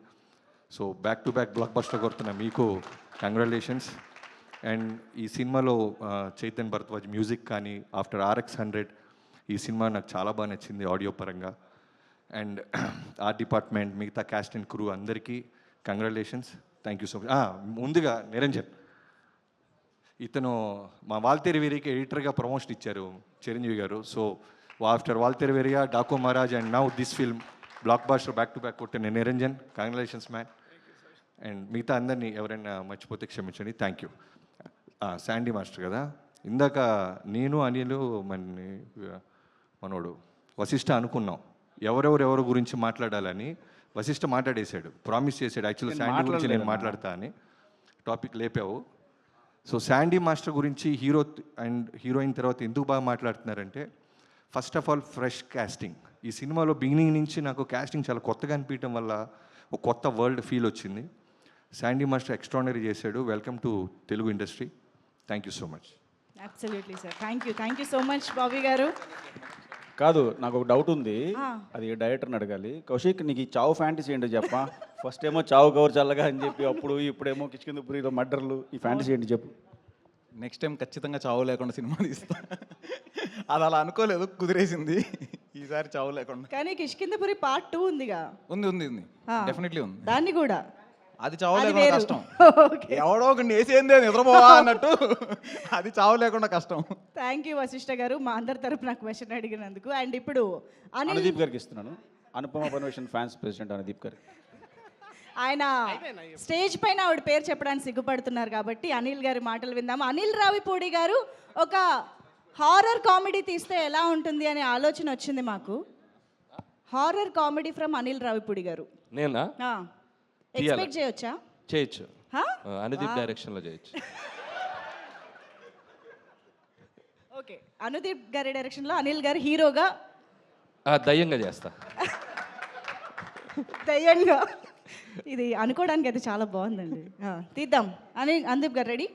So back to back blockbuster కొడుతున్న మీకు కంగ్రాచులేషన్స్. అండ్ ఈ సినిమాలో చైతన్ భరద్వాజ్ మ్యూజిక్ కానీ, ఆఫ్టర్ RX100 ఈ సినిమా నాకు చాలా బాగా నచ్చింది ఆడియో పరంగా. అండ్ ఆర్ట్ డిపార్ట్మెంట్, మిగతా క్యాస్ట్ అండ్ క్రూ అందరికీ congratulations, thank you so much. ముందుగా నిరంజన్, ఇతను మా వాల్తేరు వేరియకి ఎడిటర్గా ప్రమోషన్ ఇచ్చారు చిరంజీవి గారు. So after Waltair Veerayya, Daaku Maharaaj and now this film blockbuster back to back కొట్టిన నిరంజన్, కంగ్రాచులేషన్స్ మ్యాన్. అండ్ మిగతా అందరినీ ఎవరైనా మర్చిపోతే క్షమించండి, థ్యాంక్ యూ. శాండీ మాస్టర్ కదా, ఇందాక నేను అనిలు మనోడు వశిష్ఠ అనుకున్నాం ఎవరెవరు గురించి మాట్లాడాలని. వశిష్ఠ మాట్లాడేశాడు, ప్రామిస్ చేశాడు యాక్చువల్లీ శాండీ గురించి నేను మాట్లాడతా అని. టాపిక్ లేపావు. సో శాండీ మాస్టర్ గురించి హీరో అండ్ హీరోయిన్ తర్వాత ఎందుకు బాగా మాట్లాడుతున్నారంటే, first of all fresh casting. ఈ సినిమాలో బిగినింగ్ నుంచి నాకు కాస్టింగ్ చాలా కొత్తగా అనిపించడం వల్ల ఒక కొత్త వరల్డ్ ఫీల్ వచ్చింది. శాండీ మాస్టర్ ఎక్స్ట్రాడినరీ చేశాడు. Welcome to Telugu industry. Thank you so much. Absolutely sir, thank you so much Bobby గారు. కాదు, నాకు ఒక డౌట్ ఉంది, అది డైరెక్టర్ని అడగాలి. కౌశిక్, నీకు ఈ చావు ఫ్యాంటసీ ఏంటో చెప్పా. ఫస్ట్ ఏమో చావు కవర్ చల్లగా అని చెప్పి, ఇప్పుడేమో కిష్కిందపురిలో మర్డర్లు, ఈ ఫ్యాంటసీ ఏంటి చెప్పు. నెక్స్ట్ టైం ఖచ్చితంగా చావు లేకుండా సినిమా తీస్తా. అది అలా అనుకోలేదు, కుదిరేసింది ఈసారి చావు లేకుండా. కానీ కిష్కిందపురి పార్ట్ 2 ఉందిగా. ఉంది డెఫినెట్లీ ఉంది. దాన్ని కూడా అది చావు లేకుండా కష్టం. ఎవడో ఒక వేసేందే నిద్రపోవా అన్నట్టు, అది చావు లేకుండా కష్టం. థ్యాంక్ యూ వశిష్ఠ గారు, మా అందరి తరపు నాకు క్వశ్చన్ అడిగినందుకు. అండ్ ఇప్పుడు అనుదీప్ గారికి ఇస్తున్నాను. అనుపమ పరమేశ్వరన్ ఫ్యాన్స్ ప్రెసిడెంట్ అనుదీప్ గారు. ఆయన స్టేజ్ పైన ఆవిడ పేరు చెప్పడానికి సిగ్గుపడుతున్నారు కాబట్టి అనిల్ గారి మాటలు విందాము. అనిల్ రావిపూడి గారు ఒక హారర్ కామెడీ తీస్తే ఎలా ఉంటుంది అనే ఆలోచన వచ్చింది మాకు. Horror comedy from Anil Ravipudi గారు. నేనా? ఎక్స్పెక్ట్ చేయొచ్చా? చేయొచ్చు, అనుదీప్ డైరెక్షన్లో చేయొచ్చు. ఓకే, అనుదీప్ గారి డైరెక్షన్లో అనిల్ గారు హీరోగా దయ్యంగా చేస్తా. దయ్యంగా ఇది అనుకోవడానికి అయితే చాలా బాగుందండి. తీద్దాం అని అందీప్ గారు రెడీ?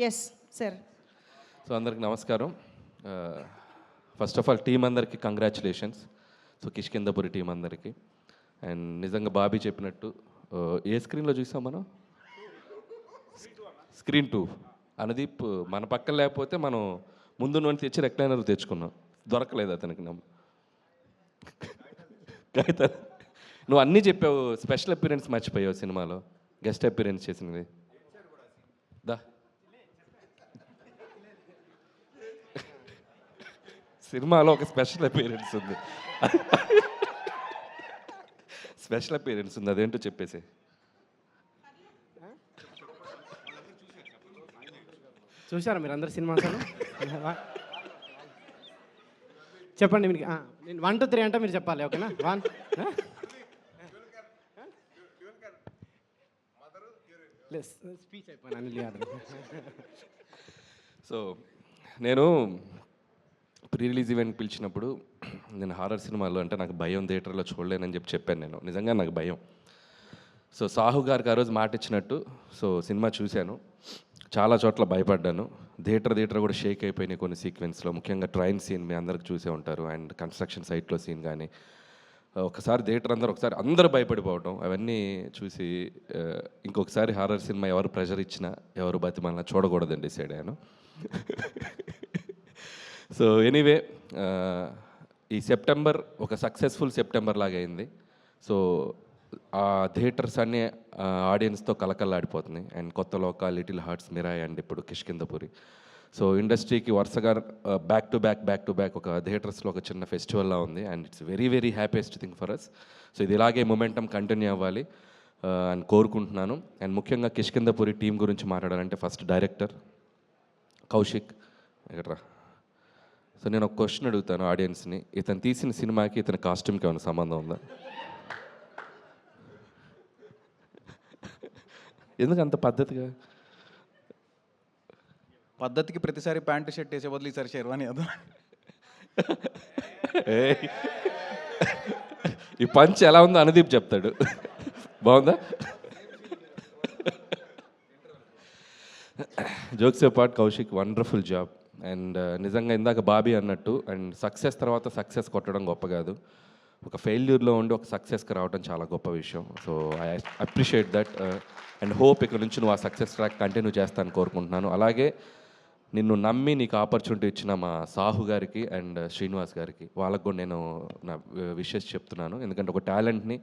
Yes sir. సో అందరికి నమస్కారం. ఫస్ట్ ఆఫ్ ఆల్ టీం అందరికి కంగ్రాచులేషన్స్. సో కిష్కిందపురి టీం అందరికి. అండ్ నిజంగా బాబీ చెప్పినట్టు ఏ స్క్రీన్లో చూసాం మనం? స్క్రీన్ 2. అనుదీప్ మన పక్కన లేకపోతే మనం ముందు నుండి తెచ్చి రెక్లైనర్ తెచ్చుకున్నాం, దొరకలేదు అతనికి. నువ్వు అన్నీ చెప్పావు, స్పెషల్ అపీరెన్స్ మర్చిపోయావు సినిమాలో, గెస్ట్ అపీరెన్స్ చేసినది. దా సినిమాలో ఒక స్పెషల్ అపీరెన్స్ ఉంది, స్పెషల్ అపీరెన్స్ ఉంది, అదేంటో చెప్పేసి. చూసారా మీరు అందరు సినిమా? చెప్పండి మీరు. నేను 1 2 3 అంటే మీరు చెప్పాలి, ఓకేనా? 1 స్పీచ్ అయిపోయాను అనిల్ యాదవ్. సో నేను ప్రీ రిలీజ్ ఈవెంట్ పిలిచినప్పుడు నేను హారర్ సినిమాలో అంటే నాకు భయం, థియేటర్లో చూడలేనని చెప్పాను. నేను నిజంగా నాకు భయం. సో సాహు గారికి ఆ రోజు మాట ఇచ్చినట్టు సో సినిమా చూశాను, చాలా చోట్ల భయపడ్డాను. థియేటర్ కూడా షేక్ అయిపోయినాయి కొన్ని సీక్వెన్స్లో, ముఖ్యంగా ట్రైన్ సీన్ మీ అందరికి చూసే ఉంటారు, అండ్ కన్స్ట్రక్షన్ సైట్లో సీన్ కానీ. ఒకసారి థియేటర్ ఒకసారి అందరూ భయపడిపోవడం అవన్నీ చూసి ఇంకొకసారి హారర్ సినిమా ఎవరు ప్రెషర్ ఇచ్చినా ఎవరు బతిమాలినా చూడకూడదని డిసైడ్ అయ్యాను. సో ఎనీవే ఈ సెప్టెంబర్ ఒక సక్సెస్ఫుల్ సెప్టెంబర్ లాగా అయింది. సో ఆ థియేటర్స్ అన్నీ ఆడియన్స్తో కలకల్లాడిపోతున్నాయి. అండ్ కొత్త లోక, లిటిల్ హార్ట్స్, మిరాయ్ అండ్ ఇప్పుడు కిష్కిందపురి. సో ఇండస్ట్రీకి వరుసగా బ్యాక్ టు బ్యాక్ ఒక థియేటర్స్లో ఒక చిన్న ఫెస్టివల్లా ఉంది. And it's very very happiest thing for us. So ఇది ఇలాగే మొమెంటం కంటిన్యూ అవ్వాలి అని కోరుకుంటున్నాను. అండ్ ముఖ్యంగా కిష్కిందపురి టీం గురించి మాట్లాడాలంటే ఫస్ట్ డైరెక్టర్ కౌశిక్ ఎక్కడ్రా. సో నేను ఒక క్వశ్చన్ అడుగుతాను ఆడియన్స్ని, ఇతను తీసిన సినిమాకి ఇతని కాస్ట్యూమ్కి ఏమైనా సంబంధం ఉందా? ఎందుకు అంత పద్ధతిగా? పద్ధతికి ప్రతిసారి ప్యాంటు షర్ట్ వేసే బదులు ఈసారి షెర్వానీ అదో. ఈ పంచ్ ఎలా ఉందో అనుదీప్ చెప్తాడు. బాగుందా? Jokes apart, Kaushik wonderful job. And నిజంగా ఇందాక బాబీ అన్నట్టు, అండ్ సక్సెస్ తర్వాత సక్సెస్ కొట్టడం గొప్ప కాదు, ఒక ఫెయిల్యూర్లో ఉండి ఒక సక్సెస్కి రావడం చాలా గొప్ప విషయం. So I appreciate that and hope ఇక్కడ నుంచి నువ్వు ఆ సక్సెస్ ట్రాక్ కంటిన్యూ చేస్తాను కోరుకుంటున్నాను. అలాగే నిన్ను నమ్మి నీకు ఆపర్చునిటీ ఇచ్చిన మా సాహు గారికి అండ్ శ్రీనివాస్ గారికి, వాళ్ళకు కూడా నేను నా విషెస్ చెప్తున్నాను. ఎందుకంటే ఒక టాలెంట్ని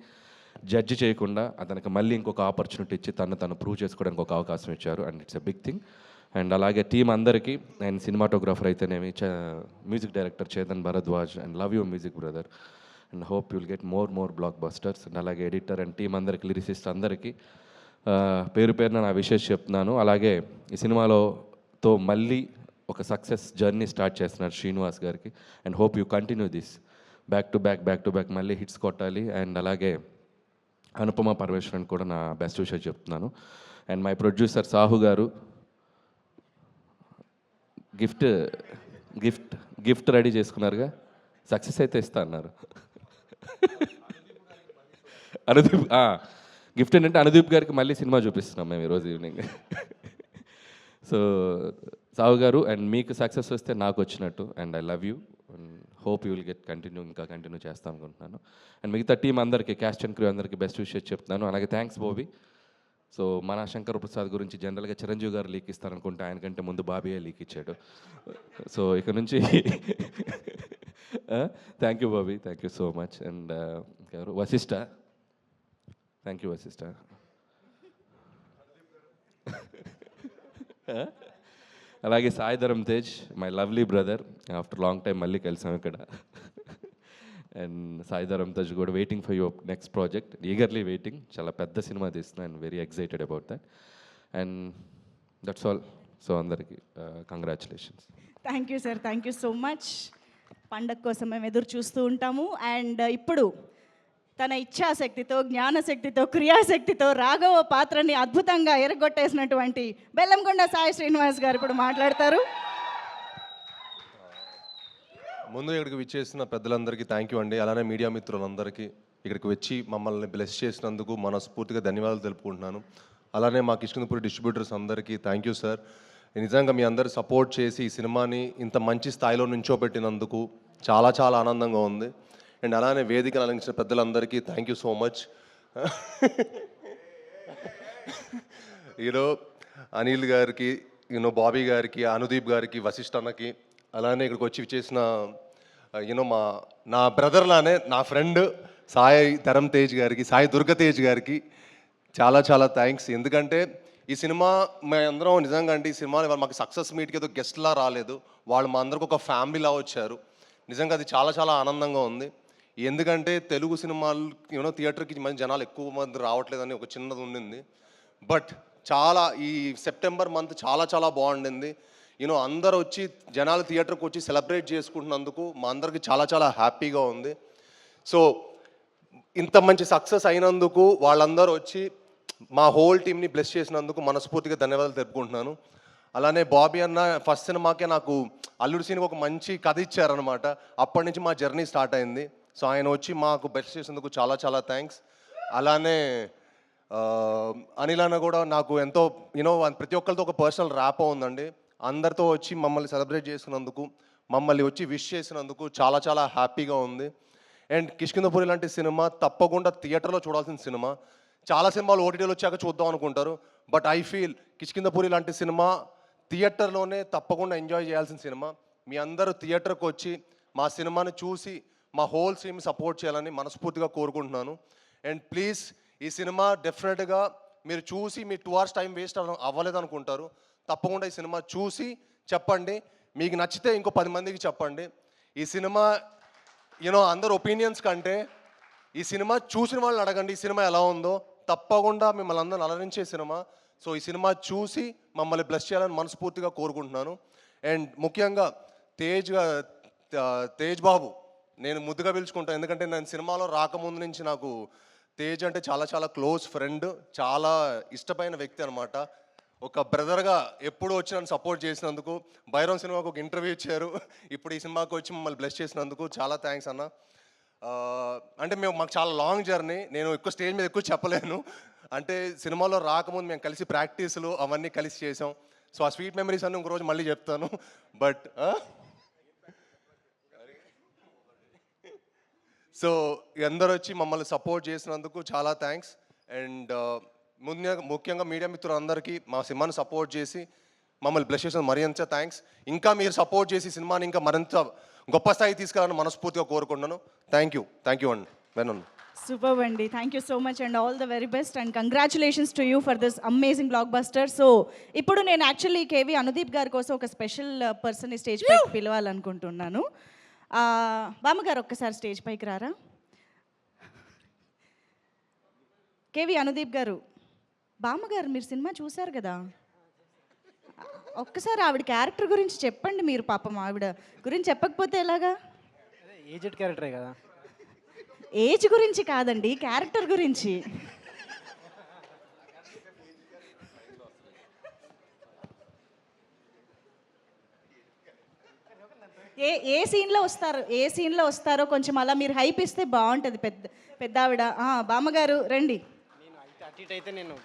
జడ్జి చేయకుండా అతనికి మళ్ళీ ఇంకొక ఆపర్చునిటీ ఇచ్చి తను ప్రూవ్ చేసుకోవడానికి ఒక అవకాశం ఇచ్చారు. And it's a big thing. And అలాగే టీం అందరికీ, అండ్ సినిమాటోగ్రాఫర్ అయితేనేమి, music director Chetan Bharadwaj, and love you music brother, and hope you'll get more blockbusters. And అలాగే ఎడిటర్ అండ్ టీం అందరికి, లిరిసిస్ట్ అందరికీ పేరు పేరున నా విషెస్ చెప్తున్నాను. అలాగే ఈ సినిమాతో మళ్ళీ ఒక సక్సెస్ జర్నీ స్టార్ట్ చేస్తున్నారు శ్రీనివాస్ గారికి. And hope you continue this back to back మళ్ళీ హిట్స్ కొట్టాలి. అండ్ అలాగే అనుపమ పరమేశ్వరన్ కూడా నా బెస్ట్ విషెస్ చెప్తున్నాను. అండ్ మై ప్రొడ్యూసర్ సాహు గారు గిఫ్ట్ రెడీ చేసుకున్నారుగా, సక్సెస్ అయితే ఇస్తా అన్నారు. అనుదీప్ గిఫ్ట్ ఏంటంటే అనుదీప్ గారికి మళ్ళీ సినిమా చూపిస్తున్నాం మేము ఈరోజు ఈవినింగ్. సో సాహు గారు, అండ్ మీకు సక్సెస్ వస్తే నాకు వచ్చినట్టు. And I love you and hope you will get continue చేస్తాను అనుకుంటున్నాను. అండ్ మిగతా టీం అందరికీ, క్యాస్ట్ అండ్ క్రూ అందరికీ బెస్ట్ విషెస్ చెప్తున్నాను. అలాగే థ్యాంక్స్ బాబీ. సో మన శంకర్ ప్రసాద్ గురించి జనరల్గా చిరంజీవి గారు లీక్ ఇస్తారనుకుంటే ఆయనకంటే ముందు బాబీయే లీక్ ఇచ్చాడు. సో ఇక నుంచి thank you Bobby, thank you so much. And ఎవరు వశిష్ట, థ్యాంక్ యూ వశిష్ట. అలాగే Saidharam Tej, my lovely brother, after long time మళ్ళీ కలిసాం ఇక్కడ. అండ్ సాయిధరం తేజ్ కూడా waiting for your next project, eagerly waiting. చాలా పెద్ద సినిమా తీస్తున్నా and very excited about that. And that's all. So అందరికీ congratulations. Thank you sir, thank you so much. పండగ కోసం మేము ఎదురు చూస్తూ ఉంటాము. అండ్ ఇప్పుడు తన ఇచ్ఛాశక్తితో, జ్ఞానశక్తితో, క్రియాశక్తితో రాఘవ పాత్రని అద్భుతంగా ఎరగొట్టేసినటువంటి బెల్లంకొండ సాయి శ్రీనివాస్ గారు ఇప్పుడు మాట్లాడతారు. ముందు ఇక్కడికి విచ్చేసిన పెద్దలందరికీ థ్యాంక్ యూ అండి. అలానే మీడియా మిత్రులందరికీ ఇక్కడికి వచ్చి మమ్మల్ని బ్లెస్ చేసినందుకు మనస్ఫూర్తిగా ధన్యవాదాలు తెలుపుకుంటున్నాను. అలానే మా కిష్కిందపురి డిస్ట్రిబ్యూటర్స్ అందరికీ థ్యాంక్ యూ సార్. నిజంగా మీ అందరు సపోర్ట్ చేసి ఈ సినిమాని ఇంత మంచి స్థాయిలో నుంచోబెట్టినందుకు చాలా చాలా ఆనందంగా ఉంది. అండ్ అలానే వేదికను అలంకరించిన పెద్దలందరికీ thank you so much. Anil గారికి, బాబీ గారికి, అనుదీప్ గారికి, వశిష్ఠ అన్నకి, అలానే ఇక్కడికి వచ్చి చేసిన నా బ్రదర్లానే నా ఫ్రెండ్ సాయి ధరమ్ తేజ్ గారికి, సాయి దుర్గ తేజ్ గారికి చాలా చాలా థ్యాంక్స్. ఎందుకంటే ఈ సినిమా మేమందరం నిజంగా అంటే ఈ సినిమా మాకు సక్సెస్ మీట్కి ఏదో గెస్ట్లా రాలేదు, వాళ్ళు మా అందరికి ఒక ఫ్యామిలీలా వచ్చారు. నిజంగా అది చాలా చాలా ఆనందంగా ఉంది. ఎందుకంటే తెలుగు సినిమాలు థియేటర్కి మంచి జనాలు ఎక్కువ మంది రావట్లేదని ఒక చిన్నది ఉండింది. బట్ చాలా ఈ సెప్టెంబర్ మంత్ చాలా చాలా బాగుండింది. అందరూ వచ్చి జనాలు థియేటర్కి వచ్చి సెలబ్రేట్ చేసుకుంటున్నందుకు మా అందరికి చాలా చాలా హ్యాపీగా ఉంది. సో ఇంత మంచి సక్సెస్ అయినందుకు వాళ్ళందరూ వచ్చి మా హోల్ టీమ్ని బ్లెస్ చేసినందుకు మనస్ఫూర్తిగా ధన్యవాదాలు తెలుపుకుంటున్నాను. అలానే బాబీ అన్న ఫస్ట్ సినిమాకే నాకు అల్లుడు సీన్కి ఒక మంచి కథ ఇచ్చారనమాట. అప్పటి నుంచి మా జర్నీ స్టార్ట్ అయింది. సో ఆయన వచ్చి మాకు బ్లెస్ చేసినందుకు చాలా చాలా థ్యాంక్స్. అలానే అనిల్ అన్న కూడా నాకు ఎంతో ప్రతి ఒక్కరితో ఒక పర్సనల్ ర్యాప్ ఉందండి. అందరితో వచ్చి మమ్మల్ని సెలబ్రేట్ చేసినందుకు, మమ్మల్ని వచ్చి విష్ చేసినందుకు చాలా చాలా హ్యాపీగా ఉంది. అండ్ కిష్కిందపురి లాంటి సినిమా తప్పకుండా థియేటర్లో చూడాల్సిన సినిమా. చాలా సినిమాలు ఓటీటీలో వచ్చాక చూద్దాం అనుకుంటారు, బట్ ఐ ఫీల్ కిష్కిందపురి లాంటి సినిమా థియేటర్లోనే తప్పకుండా ఎంజాయ్ చేయాల్సిన సినిమా. మీ అందరూ థియేటర్కి వచ్చి మా సినిమాని చూసి మా హోల్ టీమ్ సపోర్ట్ చేయాలని మనస్ఫూర్తిగా కోరుకుంటున్నాను. అండ్ ప్లీజ్ ఈ సినిమా డెఫినెట్గా మీరు చూసి మీ 2 hours టైం వేస్ట్ అవ్వలేదు అనుకుంటారు. తప్పకుండా ఈ సినిమా చూసి చెప్పండి. మీకు నచ్చితే ఇంకో 10 మందికి చెప్పండి. ఈ సినిమా అందరు ఒపీనియన్స్ కంటే ఈ సినిమా చూసిన వాళ్ళని అడగండి ఈ సినిమా ఎలా ఉందో. తప్పకుండా మిమ్మల్ని అందరిని అలరించే సినిమా. సో ఈ సినిమా చూసి మమ్మల్ని బ్లెస్ చేయాలని మనస్ఫూర్తిగా కోరుకుంటున్నాను. అండ్ ముఖ్యంగా తేజ్ బాబు నేను ముద్దుగా పిలుచుకుంటాను. ఎందుకంటే నేను సినిమాలో రాకముందు నుంచి నాకు తేజ్ అంటే చాలా చాలా క్లోజ్ ఫ్రెండ్, చాలా ఇష్టమైన వ్యక్తి అనమాట. ఒక బ్రదర్గా ఎప్పుడు వచ్చి నన్ను సపోర్ట్ చేసినందుకు, భైరవం సినిమాకు ఒక ఇంటర్వ్యూ ఇచ్చారు, ఇప్పుడు ఈ సినిమాకి వచ్చి మమ్మల్ని బ్లెస్ చేసినందుకు చాలా థ్యాంక్స్ అన్న. అంటే మాకు చాలా లాంగ్ జర్నీ, నేను ఎక్కువ స్టేజ్ మీద ఎక్కువ చెప్పలేను. అంటే సినిమాలో రాకముందు మేము కలిసి ప్రాక్టీసులు అవన్నీ కలిసి చేసాం. సో ఆ స్వీట్ మెమరీస్ అన్నీ ఇంకో రోజు మళ్ళీ చెప్తాను. బట్ సో అందరూ వచ్చి మమ్మల్ని సపోర్ట్ చేసినందుకు చాలా థ్యాంక్స్. అండ్ ముఖ్యంగా మీడియా మిత్రులందరికీ మా సినిమాని సపోర్ట్ చేసి మమ్మల్ని బ్లెస్ చేసిన మరింత థ్యాంక్స్. ఇంకా మీరు సపోర్ట్ చేసి సినిమాని ఇంకా మరింత గొప్ప స్థాయి తీసుకెళ్ళాలని మనస్ఫూర్తిగా కోరుకుంటున్నాను. థ్యాంక్ యూ అండి. వెనన్ సూపర్ అండి, thank you so much and all the very best and congratulations to you for this amazing block buster. So ఇప్పుడు నేను యాక్చువల్లీ కేవీ అనుదీప్ గారి కోసం ఒక స్పెషల్ పర్సన్ స్టేజ్ పైకి పిలవాలనుకుంటున్నాను. బామ్మగారు ఒక్కసారి స్టేజ్ పైకి రారా. కేవీ అనుదీప్ గారు, బామ్మగారు మీరు సినిమా చూశారు కదా, ఒక్కసారి ఆవిడ క్యారెక్టర్ గురించి చెప్పండి. మీరు పాపం ఆవిడ గురించి చెప్పకపోతే ఎలాగా? ఏజెడ్ క్యారెక్టరే కదా. ఏజ్ గురించి కాదండి, క్యారెక్టర్ గురించి. ఏ సీన్లో వస్తారో కొంచెం అలా మీరు హైప్ ఇస్తే బాగుంటుంది. పెద్ద ఆవిడ బామ్మగారు రండి. నేను అటు ఇటు అయితే నేను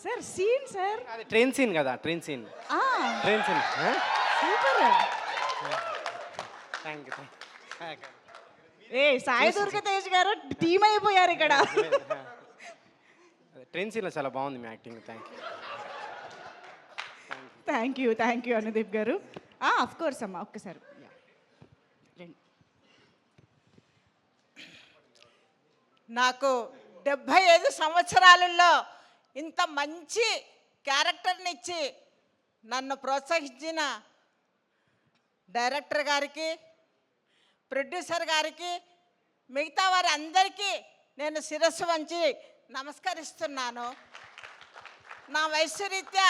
సార్ సీన్ సార్ అది ట్రైన్ సీన్ కదా. Train scene super. Thank you. Sai Durga Tej గారు టీమ్ అయిపోయారు ఇక్కడ. ట్రైన్ సీన్లో చాలా బాగుంది మీ యాక్టింగ్. థ్యాంక్ యూ అనుదీప్ గారు. ఆఫ్ కోర్స్ అమ్మా, ఒక్కసారి నాకు 75 సంవత్సరాలలో ఇంత మంచి క్యారెక్టర్ని ఇచ్చి నన్ను ప్రోత్సహించిన డైరెక్టర్ గారికి, ప్రొడ్యూసర్ గారికి, మిగతా వారి అందరికీ నేను శిరస్సు వంచి నమస్కరిస్తున్నాను. నా వయస్సు రీత్యా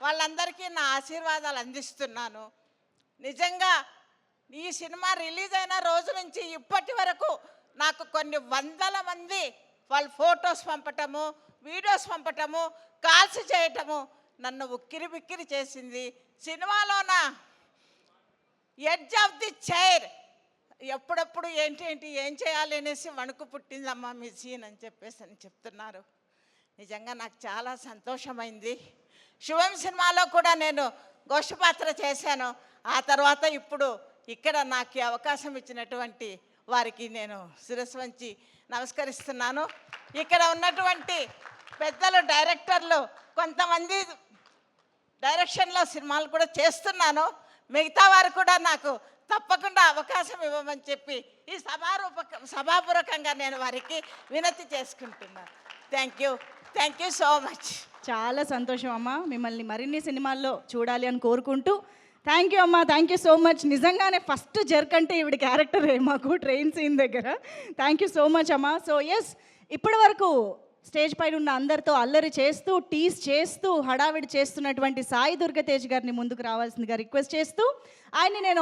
వాళ్ళందరికీ నా ఆశీర్వాదాలు అందిస్తున్నాను. నిజంగా ఈ సినిమా రిలీజ్ అయిన రోజు నుంచి ఇప్పటి వరకు నాకు కొన్ని వందల మంది వాళ్ళు ఫొటోస్ పంపటము, వీడియోస్ పంపటము, కాల్స్ చేయటము నన్ను ఉక్కిరి బిక్కిరి చేసింది. సినిమాలోన ఎడ్జ్ ఆఫ్ ది చైర్ ఎప్పుడప్పుడు ఏంటి ఏం చేయాలి అనేసి వణుకు పుట్టిందమ్మా మీ సీన్ అని చెప్తున్నారు. నిజంగా నాకు చాలా సంతోషమైంది. శుభం సినిమాలో కూడా నేను గోష్ఠ పాత్ర చేశాను. ఆ తర్వాత ఇప్పుడు ఇక్కడ నాకు ఈ అవకాశం ఇచ్చినటువంటి వారికి నేను శిరస్సు వంచి నమస్కరిస్తున్నాను. ఇక్కడ ఉన్నటువంటి పెద్దలు డైరెక్టర్లు కొంతమంది డైరెక్షన్లో సినిమాలు కూడా చేస్తున్నాను. మిగతా వారు కూడా నాకు తప్పకుండా అవకాశం ఇవ్వమని చెప్పి ఈ సభాపూర్వకంగా నేను వారికి వినతి చేసుకుంటున్నాను. Thank you so much. చాలా సంతోషం అమ్మ, మిమ్మల్ని మరిన్ని సినిమాల్లో చూడాలి అని కోరుకుంటూ థ్యాంక్ యూ అమ్మ, థ్యాంక్ యూ సో మచ్. నిజంగానే ఫస్ట్ జర్క్ అంటే ఈవిడ క్యారెక్టర్ మాకు ట్రైన్ సీన్ దగ్గర. థ్యాంక్ యూ సో మచ్ అమ్మ. సో ఎస్, ఇప్పటి వరకు స్టేజ్ పైన ఉన్న అందరితో అల్లరి చేస్తూ టీస్ చేస్తూ హడావిడి చేస్తున్నటువంటి సాయి దుర్గతేజ్ గారిని ముందుకు రావాల్సిందిగా రిక్వెస్ట్ చేస్తూ ఆయన్ని నేను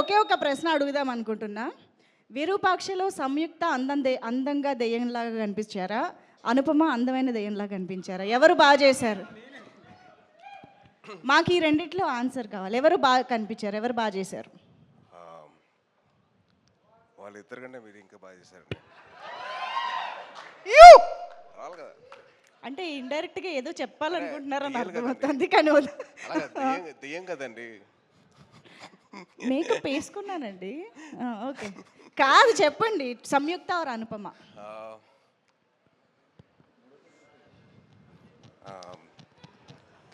ఒకే ఒక్క ప్రశ్న అడుగుదాం అనుకుంటున్నా. విరూపాక్షలో సంయుక్త అందంగా దెయ్యంలాగా కనిపించారా, అనుపమ అందమైన దెయ్యంలాగా కనిపించారా? ఎవరు బాగా చేశారు? మాకు ఈ రెండిట్లో ఆన్సర్ కావాలి. ఎవరు బాగా కనిపించారు, ఎవరు బాగా చేశారు? వాళ్ళిద్దరు కంటే మీరు ఇంకా బాగా చేశారు. అంటే ఇండైరెక్ట్గా ఏదో చెప్పాలనుకుంటున్నారని అర్థమవుతుంది, కానీ దెయ్యం కదండి. మేకప్ వేసుకున్నానండి. ఓకే, కాదు చెప్పండి, సంయుక్త ఆర్ అనుపమ?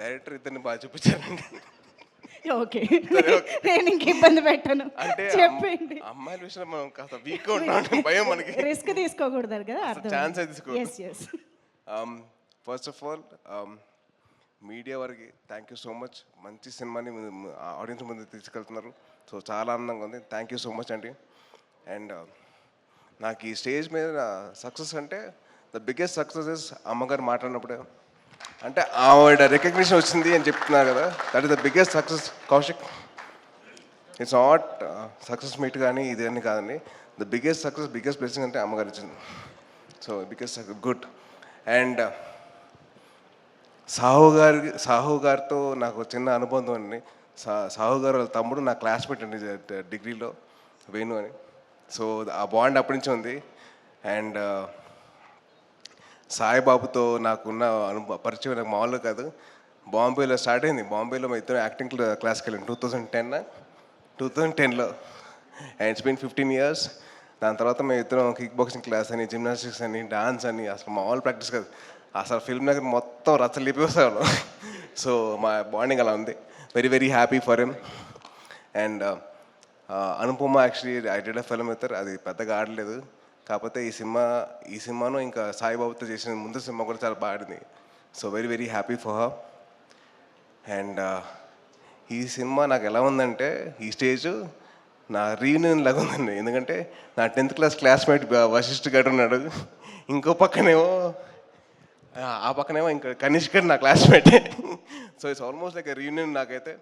డైరెక్టర్ ఇద్దరిని బాగా చూపించారండి. ఓకే, నేను ఇంక ఇబ్బంది పెట్టను, అంటే చెప్పండి. అమ్మాయిల విషయంలో మనం కాస్త వీక్గా ఉంటాం, భయం మనకి. రిస్క్ తీసుకోకూడదు కదా, అర్థం. ఛాన్స్ తీసుకో. ఫస్ట్ ఆఫ్ ఆల్ మీడియా వారికి థ్యాంక్ యూ సో మచ్. మంచి సినిమాని ఆడియన్స్ ముందు తీసుకెళ్తున్నారు. సో చాలా ఆనందంగా ఉంది. థ్యాంక్ యూ సో మచ్ అండి. అండ్ నాకు ఈ స్టేజ్ మీద సక్సెస్ అంటే ద బిగ్గెస్ట్ సక్సెస్ ఇస్ అమ్మగారు మాట్లాడినప్పుడే, అంటే ఆవిడ రికగ్నిషన్ వచ్చింది అని చెప్తున్నారు కదా, that is the biggest success Kaushik. It's not success meet కానీ ఇది అని కాదండి. The biggest success, biggest blessing అంటే అమ్మగారు ఇచ్చింది. So biggest good. And Sahu గారితో నాకు చిన్న అనుబంధం అండి. సాహు గారు వాళ్ళ తమ్ముడు నా క్లాస్మేట్ అండి డిగ్రీలో, వేణు అని. సో ఆ బాండ్ అప్పటి నుంచి ఉంది. అండ్ సాయిబాబుతో నాకున్న పరిచయం నాకు మామూలుగా కాదు. బాంబేలో స్టార్ట్ అయింది. బాంబేలో మా ఇద్దరు యాక్టింగ్ క్లాస్కి వెళ్ళాను 2010లో. And it's been 15 years. దాని తర్వాత మేము ఇద్దరం కిక్ బాక్సింగ్ క్లాస్ అని, జిమ్నాస్టిక్స్ అని, డాన్స్ అని, అసలు మామూలు ప్రాక్టీస్ కాదు. అసలు ఫిల్మ్ నగర్ మొత్తం రచ్చలిపిస్తాను. సో మా బాండింగ్ అలా ఉంది. Very very happy for him. And Anupama actually I did a film with her. అది పెద్దగా ఆడలేదు, కాకపోతే ఈ సినిమాను ఇంకా సాయిబాబుతో చేసిన ముందు సినిమా కూడా చాలా బాగుంది. So very very happy for her. And ఈ సినిమా నాకు ఎలా ఉందంటే, ఈ స్టేజ్ నా రీయూనియన్ లాగా ఉందండి. ఎందుకంటే నా 10th క్లాస్ క్లాస్మేట్ వశిష్ఠ్ గారు ఉన్నాడు, ఇంకో పక్కనేమో ఇంకా కనిష్క్ గారు నా క్లాస్మేటే. So it's almost like a reunion నాకైతే.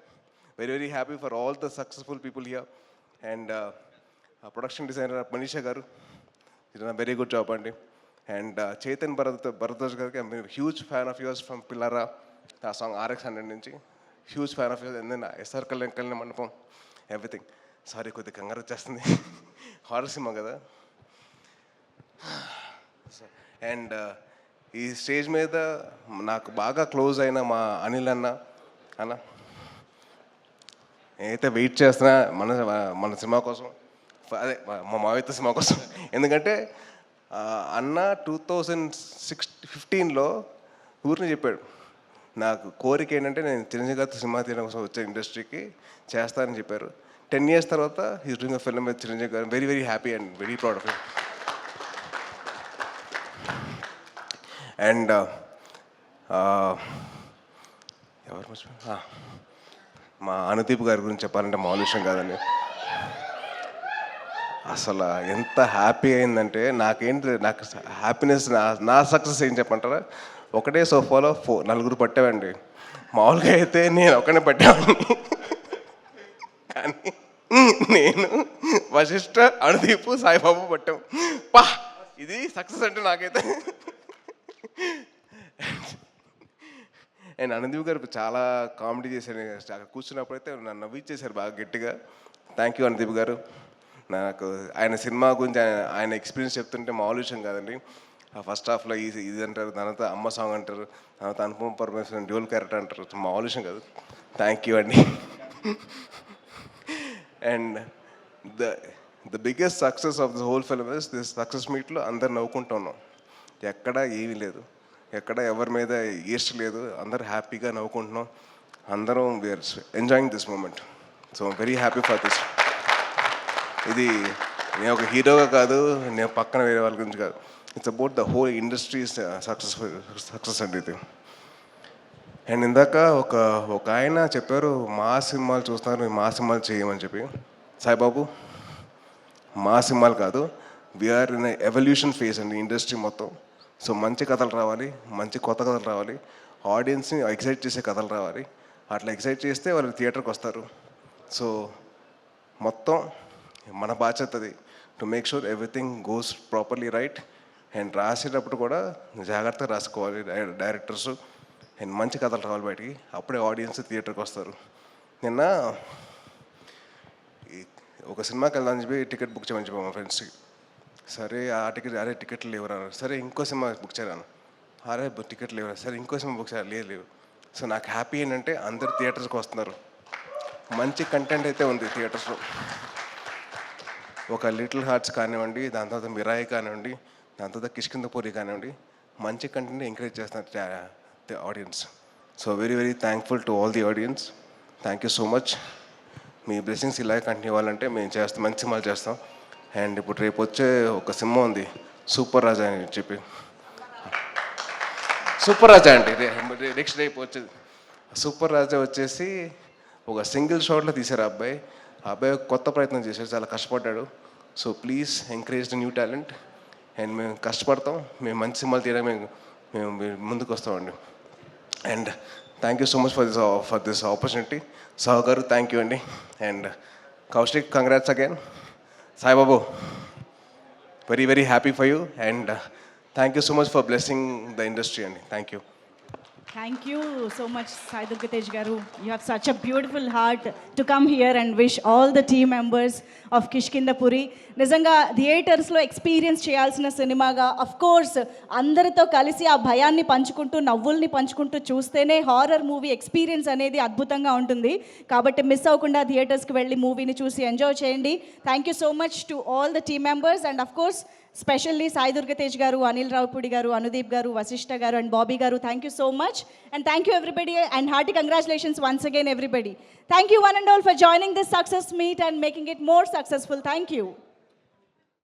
Very very happy for all the successful people here. And production designer Manisha గారు, వెరీ గుడ్ జాబ్ అండి. అండ్ చైతన్ భరద్వాజ్ గారికి I'm huge fan of yours from Pillaraa, ఆ సాంగ్ RX100 నుంచి huge fan of yours. And then SR Kalyana Mandapam, everything. Sorry, కొద్దిగా కంగారు వచ్చేస్తుంది, హారర్ సినిమా కదా. అండ్ ఈ స్టేజ్ మీద నాకు బాగా క్లోజ్ అయిన మా అనిల్ అన్న నేనైతే వెయిట్ చేస్తున్నా మన సినిమా కోసం, అదే మా మావిత సినిమా కోసం. ఎందుకంటే అన్న 2015లో ఊరిని చెప్పాడు, నాకు కోరిక ఏంటంటే నేను చిరంజీవి గారితో సినిమా తీయడం కోసం వచ్చే ఇండస్ట్రీకి చేస్తానని చెప్పారు. 10 years తర్వాత he's doing a film with Chiranjeevi గారు. Very very happy and very proud of it. And ఎవరు మర్చిపోయారు, మా అనుదీప్ గారి గురించి చెప్పాలంటే మామూలు విషయం కాదండి. అసలు ఎంత హ్యాపీ అయిందంటే, నాకు హ్యాపీనెస్, నా సక్సెస్ ఏం చెప్పంటారా, ఒకటే సోఫాలో 4 పట్టామండి. మామూలుగా అయితే నేను ఒకనే పట్టామండి. కానీ నేను వశిష్ఠ, అనుదీప్, సాయిబాబు పట్టాం. పా ఇది సక్సెస్ అంటే నాకైతే. అండ్ అనుదీప్ గారు చాలా కామెడీ చేశారు. కూర్చున్నప్పుడైతే నన్ను నవ్విచ్చేశారు బాగా గట్టిగా. థ్యాంక్ యూ అనుదీప్ గారు. నాకు ఆయన సినిమా గురించి ఆయన ఎక్స్పీరియన్స్ చెప్తుంటే మామూలు విషయం కాదండి. ఫస్ట్ హాఫ్లో ఇది అంటారు, తర్వాత అమ్మ సాంగ్ అంటారు, తర్వాత అనుపమ పరమేశ్వరన్ డ్యూల్ క్యారెక్టర్ అంటారు. మామూలు విషయం కాదు. థ్యాంక్ యూ అండి. And the biggest success of the whole film is this success మీట్లో అందరు నవ్వుకుంటున్నాం. ఎక్కడ ఏమీ లేదు, ఎక్కడ ఎవరి మీద ఈస్ట్ లేదు, అందరు హ్యాపీగా నవ్వుకుంటున్నాం. అందరం we're enjoying this moment. So very happy for this. ఇది నేను ఒక హీరోగా కాదు, నేను పక్కన వేరే వాళ్ళ గురించి కాదు, it's about the whole industry success అండి ఇది. అండ్ ఇందాక ఒక ఆయన చెప్పారు, మా సినిమాలు చూస్తున్నారు, మా సినిమాలు చేయమని చెప్పి. సాయిబాబు, మా సినిమాలు కాదు, వీఆర్ ఇన్ ఎవల్యూషన్ ఫేజ్ అండి ఇండస్ట్రీ మొత్తం. సో మంచి కథలు రావాలి, మంచి కొత్త కథలు రావాలి, ఆడియన్స్ని ఎక్సైట్ చేసే కథలు రావాలి. అట్లా ఎక్సైట్ చేస్తే వాళ్ళు థియేటర్కి వస్తారు. సో మొత్తం మన బాధ్యత అది, to make sure everything goes properly right. And రాసేటప్పుడు కూడా జాగ్రత్తగా రాసుకోవాలి డైరెక్టర్స్. అండ్ మంచి కథలు రావాలి బయటికి, అప్పుడే ఆడియన్స్ థియేటర్కి వస్తారు. నిన్న ఒక సినిమాకి వెళ్దామని చెప్పి టికెట్ బుక్ చేయమని చెప్పాము మా ఫ్రెండ్స్కి. సరే ఆ టికెట్, అరే టికెట్లు లేవురా. సరే ఇంకో సినిమా బుక్ చేయరాను. అరే టికెట్లు లేవురా. సరే ఇంకో సినిమా బుక్ చేయాలి, లేవు. సో నాకు హ్యాపీ ఏంటంటే అందరు థియేటర్స్కి వస్తున్నారు, మంచి కంటెంట్ అయితే ఉంది థియేటర్స్లో. ఒక లిటిల్ హార్ట్స్ కానివ్వండి, దాని తర్వాత మిరాయి కానివ్వండి, దాని తర్వాత కిష్కిందపూరి కానివ్వండి, మంచి కంటెంట్ ఎంకరేజ్ చేస్తున్నారు the audience. So very very thankful to all the audience. Thank you so much. Me blessings ఇలాగే కంటిన్యూ అవ్వాలంటే మేము చేస్తాం, మంచి సినిమాలు చేస్తాం. అండ్ ఇప్పుడు రేపు వచ్చే ఒక సినిమా ఉంది, సూపర్ రాజా అని చెప్పి. సూపర్ రాజా అండి నెక్స్ట్ రేపు వచ్చేది. సూపర్ రాజా వచ్చేసి ఒక సింగిల్ షాట్లో తీశారు ఆ అబ్బాయి. ఆ అబ్బాయి కొత్త ప్రయత్నం చేశాడు, చాలా కష్టపడ్డాడు. So please encourage the new talent. And మేము కష్టపడతాం, మేము మంచి సినిమాలు తీయడానికి మేము ముందుకు వస్తామండి. And thank you so much for this opportunity. Sahu గారు థ్యాంక్ యూ అండి. And Kaushik, congrats again. Saibabu, very very happy for you. And thank you so much for blessing the industry అండి. Thank you. Thank you so much, Sai Durgatej garu. You have such a beautiful heart to come here and wish all the team members of Kishkindapuri. నిజంగా థియేటర్స్లో ఎక్స్పీరియన్స్ చేయాల్సిన సినిమాగా, అఫ్ కోర్స్ అందరితో కలిసి ఆ భయాన్ని పంచుకుంటూ, నవ్వుల్ని పంచుకుంటూ చూస్తేనే హారర్ మూవీ ఎక్స్పీరియన్స్ అనేది అద్భుతంగా ఉంటుంది. కాబట్టి మిస్ అవ్వకుండా థియేటర్స్కి వెళ్ళి మూవీని చూసి ఎంజాయ్ చేయండి. Thank you so much to all the team members. And of course specially Sai Durgatej గారు, అనిల్ రావుపూడి గారు, అనుదీప్ గారు, వశిష్ఠ గారు అండ్ బాబీ గారు, thank you so much. And thank you everybody, and hearty congratulations once again everybody. Thank you one and all for joining this success meet and making it more successful. Thank you.